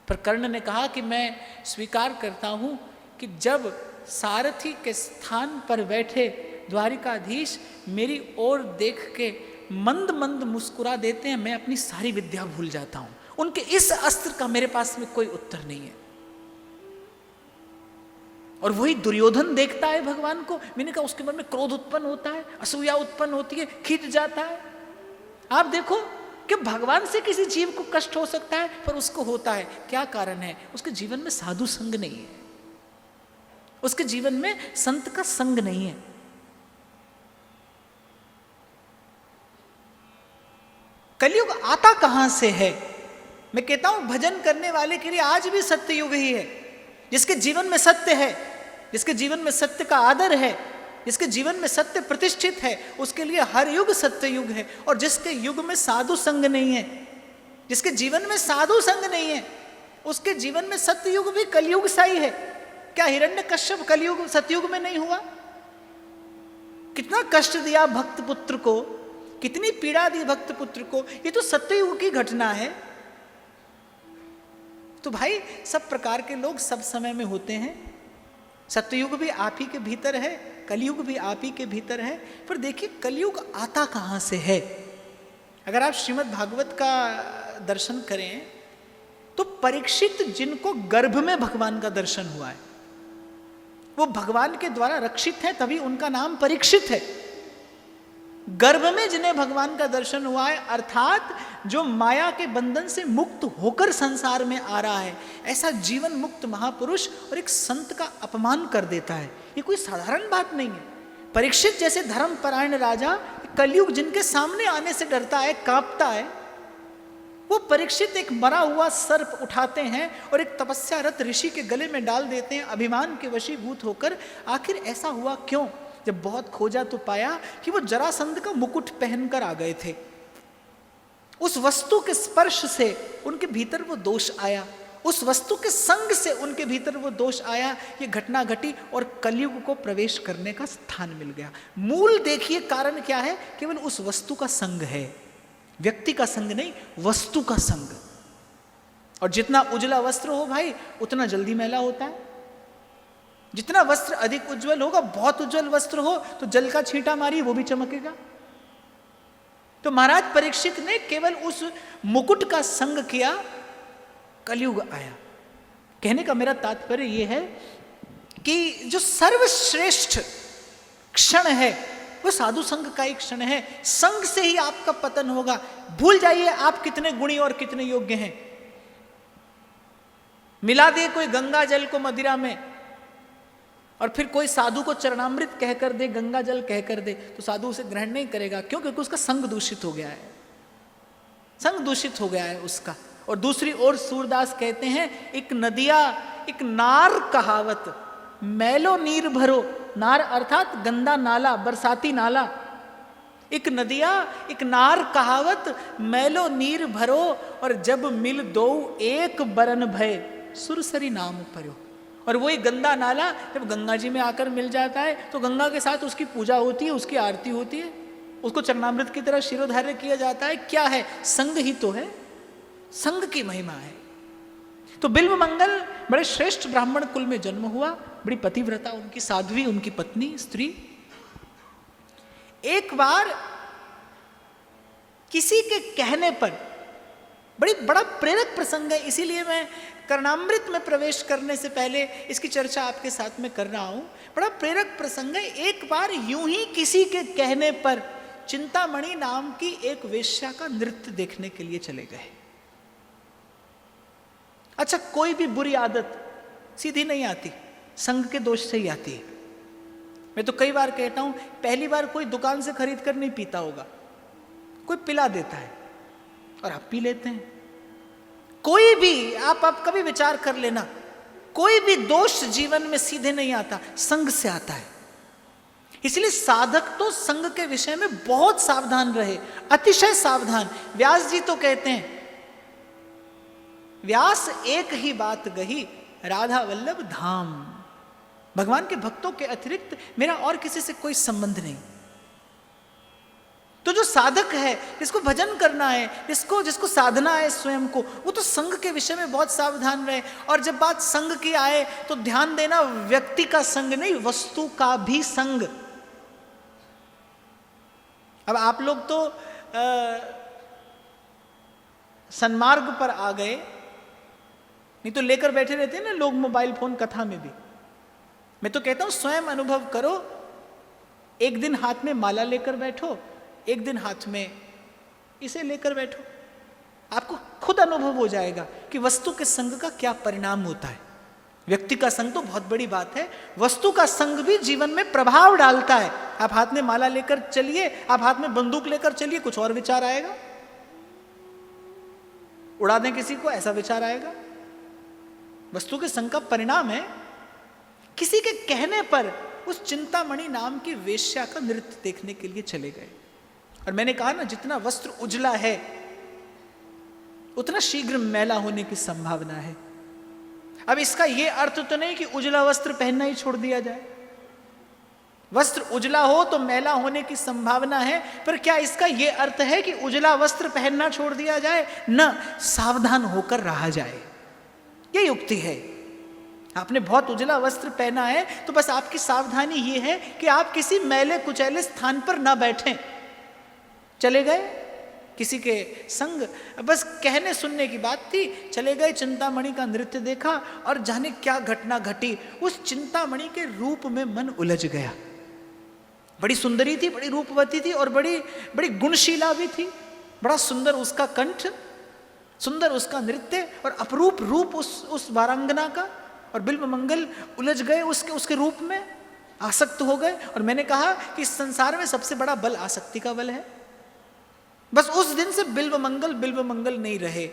पर कर्ण ने कहा कि मैं स्वीकार करता हूं कि जब सारथी के स्थान पर बैठे द्वारिकाधीश मेरी ओर देख के मंद मंद मुस्कुरा देते हैं, मैं अपनी सारी विद्या भूल जाता हूं। उनके इस अस्त्र का मेरे पास में कोई उत्तर नहीं है। और वही दुर्योधन देखता है भगवान को। मैंने कहा उसके मन में क्रोध उत्पन्न होता है, असूया उत्पन्न होती है, खींच जाता है। आप देखो कि भगवान से किसी जीव को कष्ट हो सकता है पर उसको होता है। क्या कारण है? उसके जीवन में साधु संग नहीं है, उसके जीवन में संत का संग नहीं है। कलयुग आता कहां से है? मैं कहता हूं भजन करने वाले के लिए आज भी सत्य युग ही है। जिसके जीवन में सत्य है, जिसके जीवन में सत्य का आदर है, जिसके जीवन में सत्य प्रतिष्ठित है, उसके लिए हर युग सत्य युग है। और जिसके युग में साधु संग नहीं है, जिसके जीवन में साधु संग नहीं है, उसके जीवन में सत्य युग भी कलयुग सा ही है। क्या हिरण्यकश्यप कलयुग सतयुग में नहीं हुआ? कितना कष्ट दिया भक्त पुत्र को, कितनी पीड़ा दी भक्त पुत्र को। ये तो सत्ययुग की घटना है। तो भाई सब प्रकार के लोग सब समय में होते हैं। सत्ययुग भी आप ही के भीतर है, कलयुग भी आप ही के भीतर है। पर देखिए कलयुग आता कहां से है? अगर आप श्रीमद् भागवत का दर्शन करें तो परीक्षित जिनको गर्भ में भगवान का दर्शन हुआ है, वो भगवान के द्वारा रक्षित है, तभी उनका नाम परीक्षित है। गर्भ में जिन्हें भगवान का दर्शन हुआ है, अर्थात जो माया के बंधन से मुक्त होकर संसार में आ रहा है, ऐसा जीवन मुक्त महापुरुष और एक संत का अपमान कर देता है, ये कोई साधारण बात नहीं है। परीक्षित जैसे धर्मपरायण राजा कलयुग जिनके सामने आने से डरता है, कांपता है, वो परीक्षित एक मरा हुआ सर्प उठाते हैं और एक तपस्यारत ऋषि के गले में डाल देते हैं, अभिमान के वशीभूत होकर। आखिर ऐसा हुआ क्यों? जब बहुत खोजा तो पाया कि वो जरासंध का मुकुट पहनकर आ गए थे। उस वस्तु के स्पर्श से उनके भीतर वो दोष आया, उस वस्तु के संग से उनके भीतर वो दोष आया, ये घटना घटी और कलयुग को प्रवेश करने का स्थान मिल गया। मूल देखिए कारण क्या है? केवल उस वस्तु का संग है, व्यक्ति का संग नहीं, वस्तु का संग। और जितना उजला वस्त्र हो भाई, उतना जल्दी मैला होता है। जितना वस्त्र अधिक उज्जवल होगा, बहुत उज्जवल वस्त्र हो तो जल का छींटा मारिए वो भी चमकेगा। तो महाराज परीक्षित ने केवल उस मुकुट का संग किया, कलयुग आया। कहने का मेरा तात्पर्य यह है कि जो सर्वश्रेष्ठ क्षण है वो साधु संग का एक क्षण है। संग से ही आपका पतन होगा। भूल जाइए आप कितने गुणी और कितने योग्य हैं। मिला दे कोई गंगा जल को मदिरा में और फिर कोई साधु को चरणामृत कहकर दे, गंगा जल कहकर दे, तो साधु उसे ग्रहण नहीं करेगा। क्यों? क्योंकि उसका संग दूषित हो गया है, संग दूषित हो गया है उसका। और दूसरी ओर सूरदास कहते हैं, एक नदिया एक नार कहावत, मैलो नीर भरो। नार अर्थात गंदा नाला, बरसाती नाला। एक नदिया एक नार कहावत, मैलो नीर भरो, और जब मिल दो एक बरन भय, सुरसरी नाम पर्यो। और वही गंदा नाला जब गंगा जी में आकर मिल जाता है तो गंगा के साथ उसकी पूजा होती है, उसकी आरती होती है, उसको चरणामृत की तरह शिरोधार्य किया जाता है। क्या है? संग ही तो है, संग की महिमा है। तो बिल्व मंगल बड़े श्रेष्ठ ब्राह्मण कुल में जन्म हुआ, बड़ी पतिव्रता उनकी, साध्वी उनकी पत्नी स्त्री। एक बार किसी के कहने पर, बड़ा प्रेरक प्रसंग है, इसीलिए मैं कर्णामृत में प्रवेश करने से पहले इसकी चर्चा आपके साथ में कर रहा हूं। बड़ा प्रेरक प्रसंग है। एक बार यूं ही किसी के कहने पर चिंतामणि नाम की एक वेश्या का नृत्य देखने के लिए चले गए। अच्छा, कोई भी बुरी आदत सीधी नहीं आती, संग के दोष से ही आती है। मैं तो कई बार कहता हूं, पहली बार कोई दुकान से खरीद कर नहीं पीता होगा, कोई पिला देता है और आप पी लेते हैं। कोई भी आप कभी विचार कर लेना, कोई भी दोष जीवन में सीधे नहीं आता, संग से आता है। इसलिए साधक तो संग के विषय में बहुत सावधान रहे, अतिशय सावधान। व्यास जी तो कहते हैं, व्यास एक ही बात गही, राधा वल्लभ धाम। भगवान के भक्तों के अतिरिक्त मेरा और किसी से कोई संबंध नहीं। तो जो साधक है, जिसको भजन करना है, जिसको साधना है स्वयं को, वो तो संग के विषय में बहुत सावधान रहे। और जब बात संग की आए तो ध्यान देना, व्यक्ति का संग नहीं, वस्तु का भी संग। अब आप लोग तो सन्मार्ग पर आ गए, नहीं तो लेकर बैठे रहते हैं ना लोग मोबाइल फोन कथा में भी। मैं तो कहता हूं स्वयं अनुभव करो। एक दिन हाथ में माला लेकर बैठो, एक दिन हाथ में इसे लेकर बैठो, आपको खुद अनुभव हो जाएगा कि वस्तु के संग का क्या परिणाम होता है। व्यक्ति का संग तो बहुत बड़ी बात है, वस्तु का संग भी जीवन में प्रभाव डालता है। आप हाथ में माला लेकर चलिए, आप हाथ में बंदूक लेकर चलिए, कुछ और विचार आएगा। उड़ा दें किसी को, ऐसा विचार आएगा। वस्तु के संग का परिणाम है। किसी के कहने पर उस चिंतामणि नाम की वेश्या का नृत्य देखने के लिए चले गए। और मैंने कहा ना, जितना वस्त्र उजला है उतना शीघ्र मैला होने की संभावना है। अब इसका यह अर्थ तो नहीं कि उजला वस्त्र पहनना ही छोड़ दिया जाए। वस्त्र उजला हो तो मैला होने की संभावना है, पर क्या इसका यह अर्थ है कि उजला वस्त्र पहनना छोड़ दिया जाए? न, सावधान होकर रहा जाए, यह युक्ति है। आपने बहुत उजला वस्त्र पहना है तो बस आपकी सावधानी यह है कि आप किसी मैले कुचैले स्थान पर ना बैठें। चले गए किसी के संग, बस कहने सुनने की बात थी, चले गए, चिंतामणि का नृत्य देखा और जाने क्या घटना घटी। उस चिंतामणि के रूप में मन उलझ गया। बड़ी सुंदरी थी, बड़ी रूपवती थी और बड़ी बड़ी गुणशीला भी थी। बड़ा सुंदर उसका कंठ, सुंदर उसका नृत्य और अपरूप रूप उस वारांगना का। और बिल्वमंगल उलझ गए उसके रूप में, आसक्त हो गए। और मैंने कहा कि इस संसार में सबसे बड़ा बल आसक्ति का बल है। बस उस दिन से बिल्वमंगल नहीं रहे।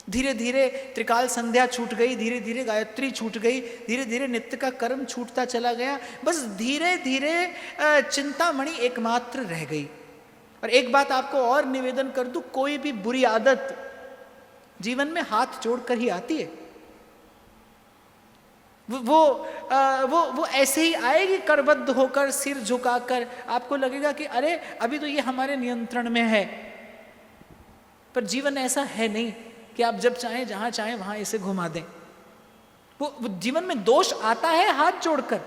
धीरे धीरे त्रिकाल संध्या छूट गई, धीरे धीरे गायत्री छूट गई, धीरे धीरे नित्य का कर्म छूटता चला गया। बस धीरे धीरे चिंतामणि एकमात्र रह गई। और एक बात आपको और निवेदन कर दूं, कोई भी बुरी आदत जीवन में हाथ जोड़कर ही आती है। वो ऐसे ही आएगी करबद्ध होकर, सिर झुकाकर। आपको लगेगा कि अरे अभी तो ये हमारे नियंत्रण में है, पर जीवन ऐसा है नहीं कि आप जब चाहें जहां चाहें वहां इसे घुमा दें। वो जीवन में दोष आता है हाथ जोड़कर,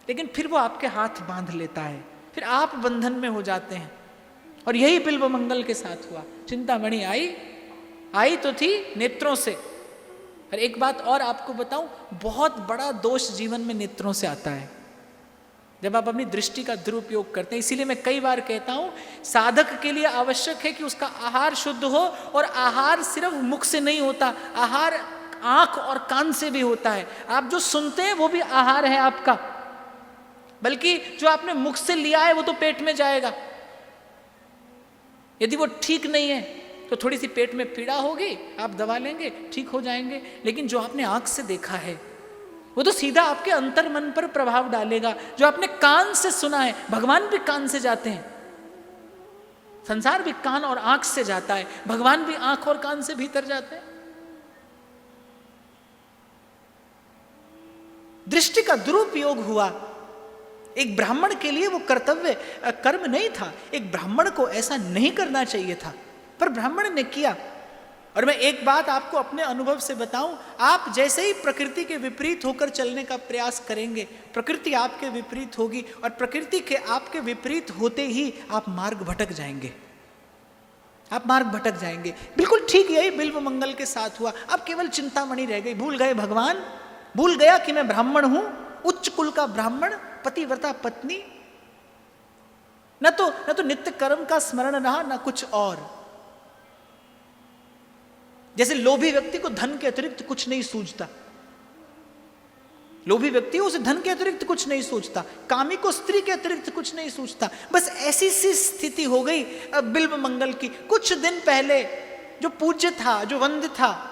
लेकिन फिर वो आपके हाथ बांध लेता है, फिर आप बंधन में हो जाते हैं। और यही बिल्वमंगल के साथ हुआ। चिंतामणि आई तो थी नेत्रों से। और एक बात और आपको बताऊं, बहुत बड़ा दोष जीवन में नेत्रों से आता है, जब आप अपनी दृष्टि का दुरुपयोग करते हैं। इसीलिए मैं कई बार कहता हूं, साधक के लिए आवश्यक है कि उसका आहार शुद्ध हो। और आहार सिर्फ मुख से नहीं होता, आहार आंख और कान से भी होता है। आप जो सुनते हैं वो भी आहार है आपका, बल्कि जो आपने मुख से लिया है वो तो पेट में जाएगा। यदि वो ठीक नहीं है तो थोड़ी सी पेट में पीड़ा होगी, आप दवा लेंगे, ठीक हो जाएंगे। लेकिन जो आपने आंख से देखा है वो तो सीधा आपके अंतर मन पर प्रभाव डालेगा। जो आपने कान से सुना है, भगवान भी कान से जाते हैं, संसार भी कान और आंख से जाता है, भगवान भी आंख और कान से भीतर जाते हैं। दृष्टि का दुरुपयोग हुआ। एक ब्राह्मण के लिए वो कर्म नहीं था, एक ब्राह्मण को ऐसा नहीं करना चाहिए था, पर ब्राह्मण ने किया। और मैं एक बात आपको अपने अनुभव से बताऊं, आप जैसे ही प्रकृति के विपरीत होकर चलने का प्रयास करेंगे, प्रकृति आपके विपरीत होगी। और प्रकृति के आपके विपरीत होते ही आप मार्ग भटक जाएंगे, आप मार्ग भटक जाएंगे। बिल्कुल ठीक यही बिल्वमंगल के साथ हुआ। अब केवल चिंतामणि रह गई। भूल गए भगवान, भूल गया कि मैं ब्राह्मण हूं, उच्च कुल का ब्राह्मण, पतिव्रता पत्नी। न तो नित्य कर्म का स्मरण रहा, न कुछ और। जैसे लोभी व्यक्ति को धन के अतिरिक्त कुछ नहीं सूझता, लोभी व्यक्ति उसे धन के अतिरिक्त कुछ नहीं सोचता, कामी को स्त्री के अतिरिक्त कुछ नहीं सोचता। बस ऐसी सी स्थिति हो गई बिल्वमंगल की। कुछ दिन पहले जो पूज्य था, जो वंद्य था,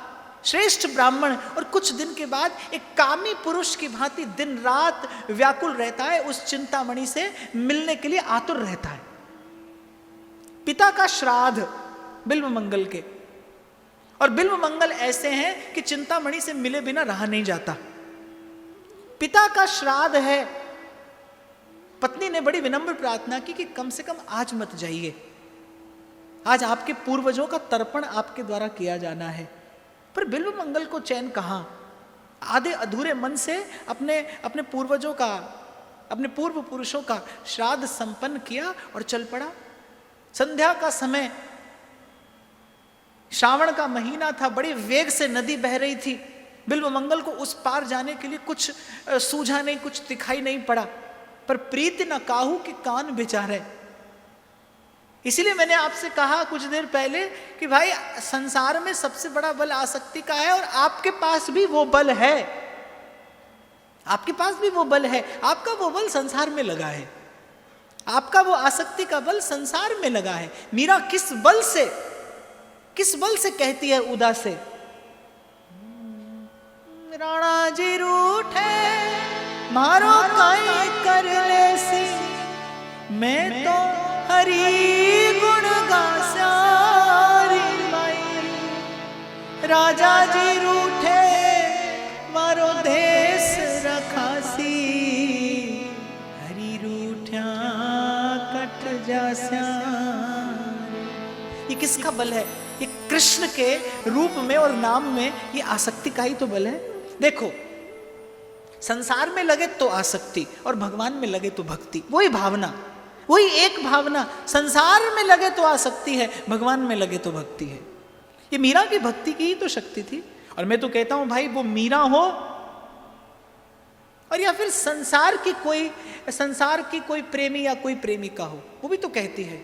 श्रेष्ठ ब्राह्मण, और कुछ दिन के बाद एक कामी पुरुष की भांति दिन रात व्याकुल रहता है, उस चिंतामणि से मिलने के लिए आतुर रहता है। पिता का श्राद्ध बिल्वमंगल के, और बिल्वमंगल ऐसे हैं कि चिंतामणि से मिले बिना रहा नहीं जाता। पिता का श्राद्ध है। पत्नी ने बड़ी विनम्र प्रार्थना की कि कम से कम आज मत जाइए, आज आपके पूर्वजों का तर्पण आपके द्वारा किया जाना है। पर बिल्वमंगल को चैन कहां, आधे अधूरे मन से अपने पूर्वजों का, अपने पूर्व पुरुषों का श्राद्ध संपन्न किया और चल पड़ा। संध्या का समय, श्रावण का महीना था, बड़ी वेग से नदी बह रही थी। बिल्वमंगल को उस पार जाने के लिए कुछ सूझा नहीं, कुछ दिखाई नहीं पड़ा। पर प्रीति न काहू कि कान बेचारे। इसीलिए मैंने आपसे कहा कुछ देर पहले कि भाई संसार में सबसे बड़ा बल आसक्ति का है, और आपके पास भी वो बल है, आपके पास भी वो बल है। आपका वो बल संसार में लगा है, आपका वो आसक्ति का बल संसार में लगा है। मीरा किस बल से कहती है उदा से, राणा जी रूठे मारो काई कर लेसी, मैं तो हरि गुण गासारी माई। राजा जी रूठे मारो देश रखासी, हरि रूठा कट जास्या। ये किसका बल है? ये कृष्ण के रूप में और नाम में ये आसक्ति का ही तो बल है। देखो, संसार में लगे तो आसक्ति और भगवान में लगे तो भक्ति, वही भावना, वही एक भावना। संसार में लगे तो आसक्ति है, भगवान में लगे तो भक्ति है। ये मीरा की भक्ति की ही तो शक्ति थी। और मैं तो कहता हूं भाई, वो मीरा हो और या फिर संसार की कोई प्रेमी या कोई प्रेमिका हो, वो भी तो कहती है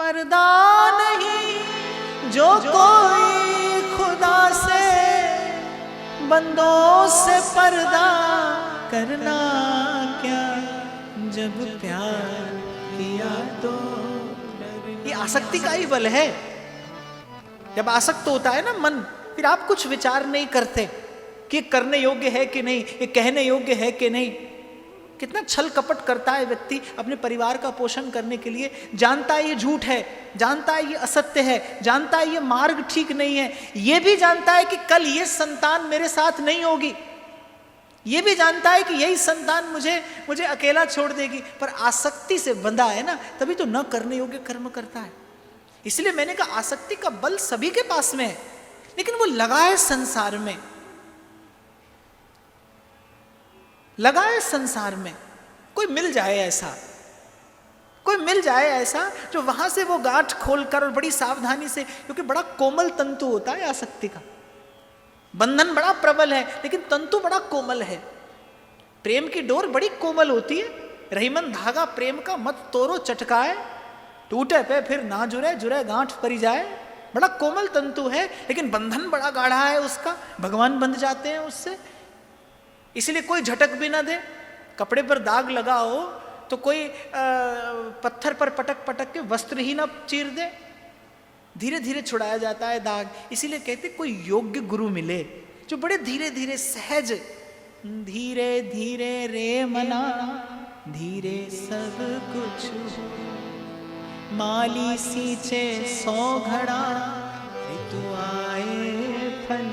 पर्दा नहीं जो कोई खुदा से, बंदों से पर्दा करना क्या, जब प्यार किया तो। ये आसक्ति का ही बल है। जब आसक्त होता है ना मन, फिर आप कुछ विचार नहीं करते कि करने योग्य है कि नहीं, ये कहने योग्य है कि नहीं। कितना छल कपट करता है व्यक्ति अपने परिवार का पोषण करने के लिए। जानता है ये झूठ है, जानता है ये असत्य है, जानता है ये मार्ग ठीक नहीं है, ये भी जानता है कि कल ये संतान मेरे साथ नहीं होगी, ये भी जानता है कि यही संतान मुझे अकेला छोड़ देगी, पर आसक्ति से बंधा है ना, तभी तो न करने योग्य कर्म करता है। इसलिए मैंने कहा आसक्ति का बल सभी के पास में है, लेकिन वो लगा है संसार में, लगा है संसार में। कोई मिल जाए ऐसा, कोई मिल जाए ऐसा जो वहां से वो गांठ खोलकर और बड़ी सावधानी से, क्योंकि बड़ा कोमल तंतु होता है आसक्ति का। बंधन बड़ा प्रबल है लेकिन तंतु बड़ा कोमल है। प्रेम की डोर बड़ी कोमल होती है। रहीमन धागा प्रेम का मत तोड़ो चटकाए, टूटे पे फिर ना जुड़े, जुड़े गांठ परी जाए। बड़ा कोमल तंतु है लेकिन बंधन बड़ा गाढ़ा है उसका, भगवान बंध जाते हैं उससे। इसलिए कोई झटक भी ना दे। कपड़े पर दाग लगा हो तो कोई पत्थर पर पटक पटक के वस्त्र ही ना चीर दे, धीरे धीरे छुड़ाया जाता है दाग। इसीलिए कहते कोई योग्य गुरु मिले जो बड़े धीरे धीरे सहज, धीरे धीरे रे मना धीरे सब कुछ, माली सींचे 100 घड़ा ऋतु आए फल।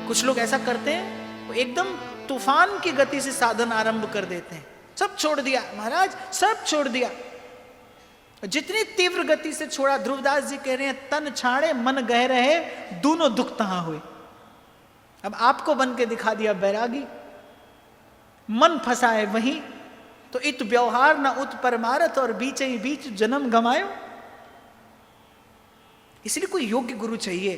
कुछ लोग ऐसा करते हैं, वो एकदम तूफान की गति से साधन आरंभ कर देते हैं। सब छोड़ दिया महाराज, सब छोड़ दिया। जितनी तीव्र गति से छोड़ा, ध्रुवदास जी कह रहे हैं तन छाड़े मन गह रहे, दोनों दुख तहां हुए। अब आपको बन के दिखा दिया बैरागी, मन फंसा है वहीं, तो इत व्यवहार न उत परमारथ और बीच ही बीच जन्म गमायो। इसलिए कोई योग्य गुरु चाहिए,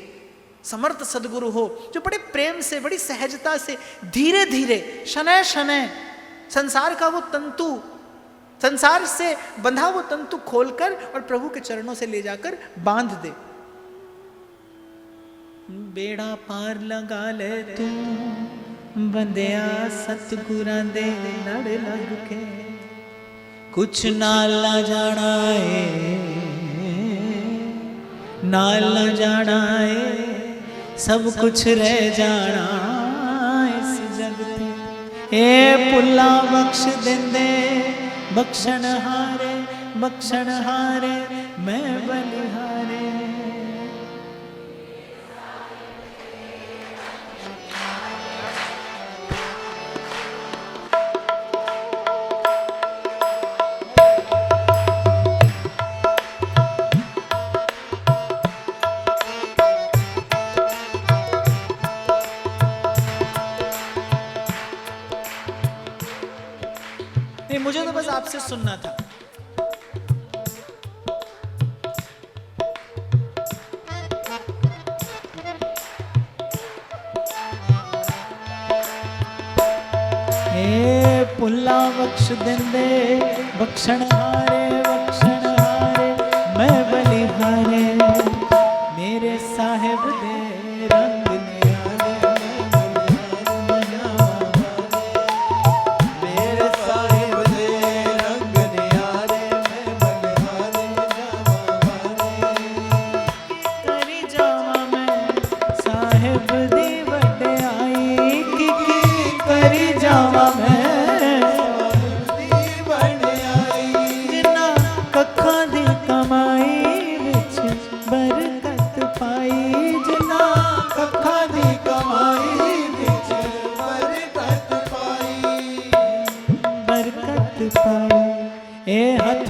समर्थ सदगुरु हो जो बड़े प्रेम से, बड़ी सहजता से, धीरे धीरे, शनय शनय संसार का वो तंतु, संसार से बंधा वो तंतु खोलकर और प्रभु के चरणों से ले जाकर बांध दे। बेड़ा पार लगा ले तू बंदिया सतगुरां दे लड़ लग के, कुछ नाला जाना है, नाला जाना है, सब कुछ रह जाना इस जग ते। ए पुला बख्श देंदे बख्शण हारे, बख्शण हारे मैं बलिहारे। मुझे तो बस आपसे सुनना था। ए पुला बख्श देंदे बख्शण हारे, बख्शण हारे मैं बलिहारे। मेरे साहेब दे रंग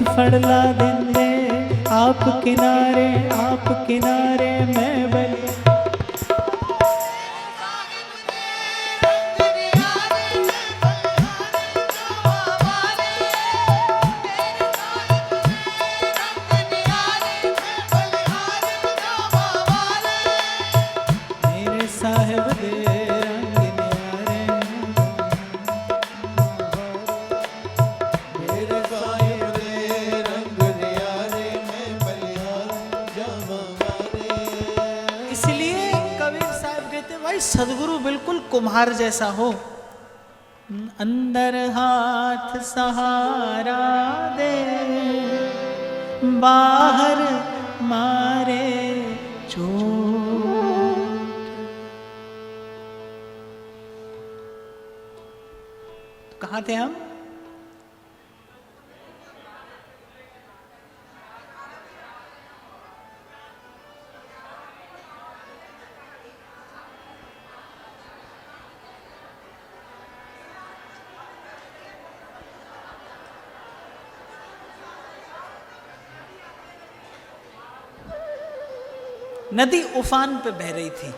फड़ला देंदे आप किनारे, आप किनारे मैं बलि। मेरे साहेब दे रंग न्यारे कुम्हार जैसा हो, अंदर हाथ सहारा दे, बाहर मारे चोट। तो कहाँ थे हम? नदी उफान पे बह रही थी।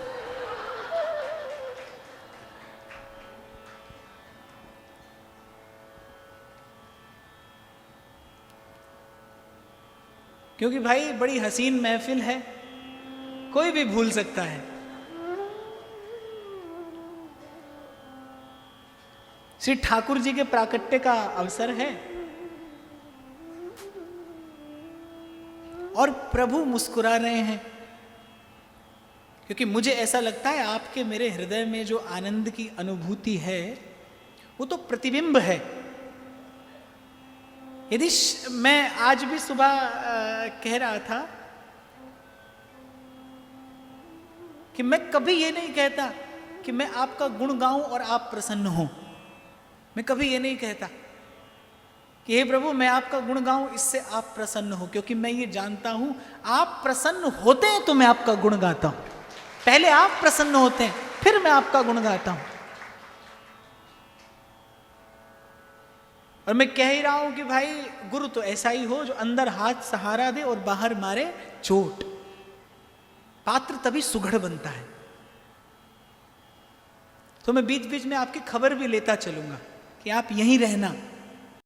क्योंकि भाई बड़ी हसीन महफिल है, कोई भी भूल सकता है। श्री ठाकुर जी के प्राकट्य का अवसर है और प्रभु मुस्कुरा रहे हैं, क्योंकि मुझे ऐसा लगता है आपके मेरे हृदय में जो आनंद की अनुभूति है वो तो प्रतिबिंब है। यदि मैं आज भी सुबह कह रहा था कि मैं कभी ये नहीं कहता कि मैं आपका गुण गाऊं और आप प्रसन्न हो। मैं कभी ये नहीं कहता कि हे प्रभु मैं आपका गुण गाऊं इससे आप प्रसन्न हो, क्योंकि मैं ये जानता हूं आप प्रसन्न होते हैं तो मैं आपका गुण गाता हूं। पहले आप प्रसन्न होते हैं फिर मैं आपका गुण गाता हूं। और मैं कह ही रहा हूं कि भाई गुरु तो ऐसा ही हो जो अंदर हाथ सहारा दे और बाहर मारे चोट। पात्र तभी सुघड़ बनता है। तो मैं बीच बीच में आपकी खबर भी लेता चलूंगा कि आप यहीं रहना।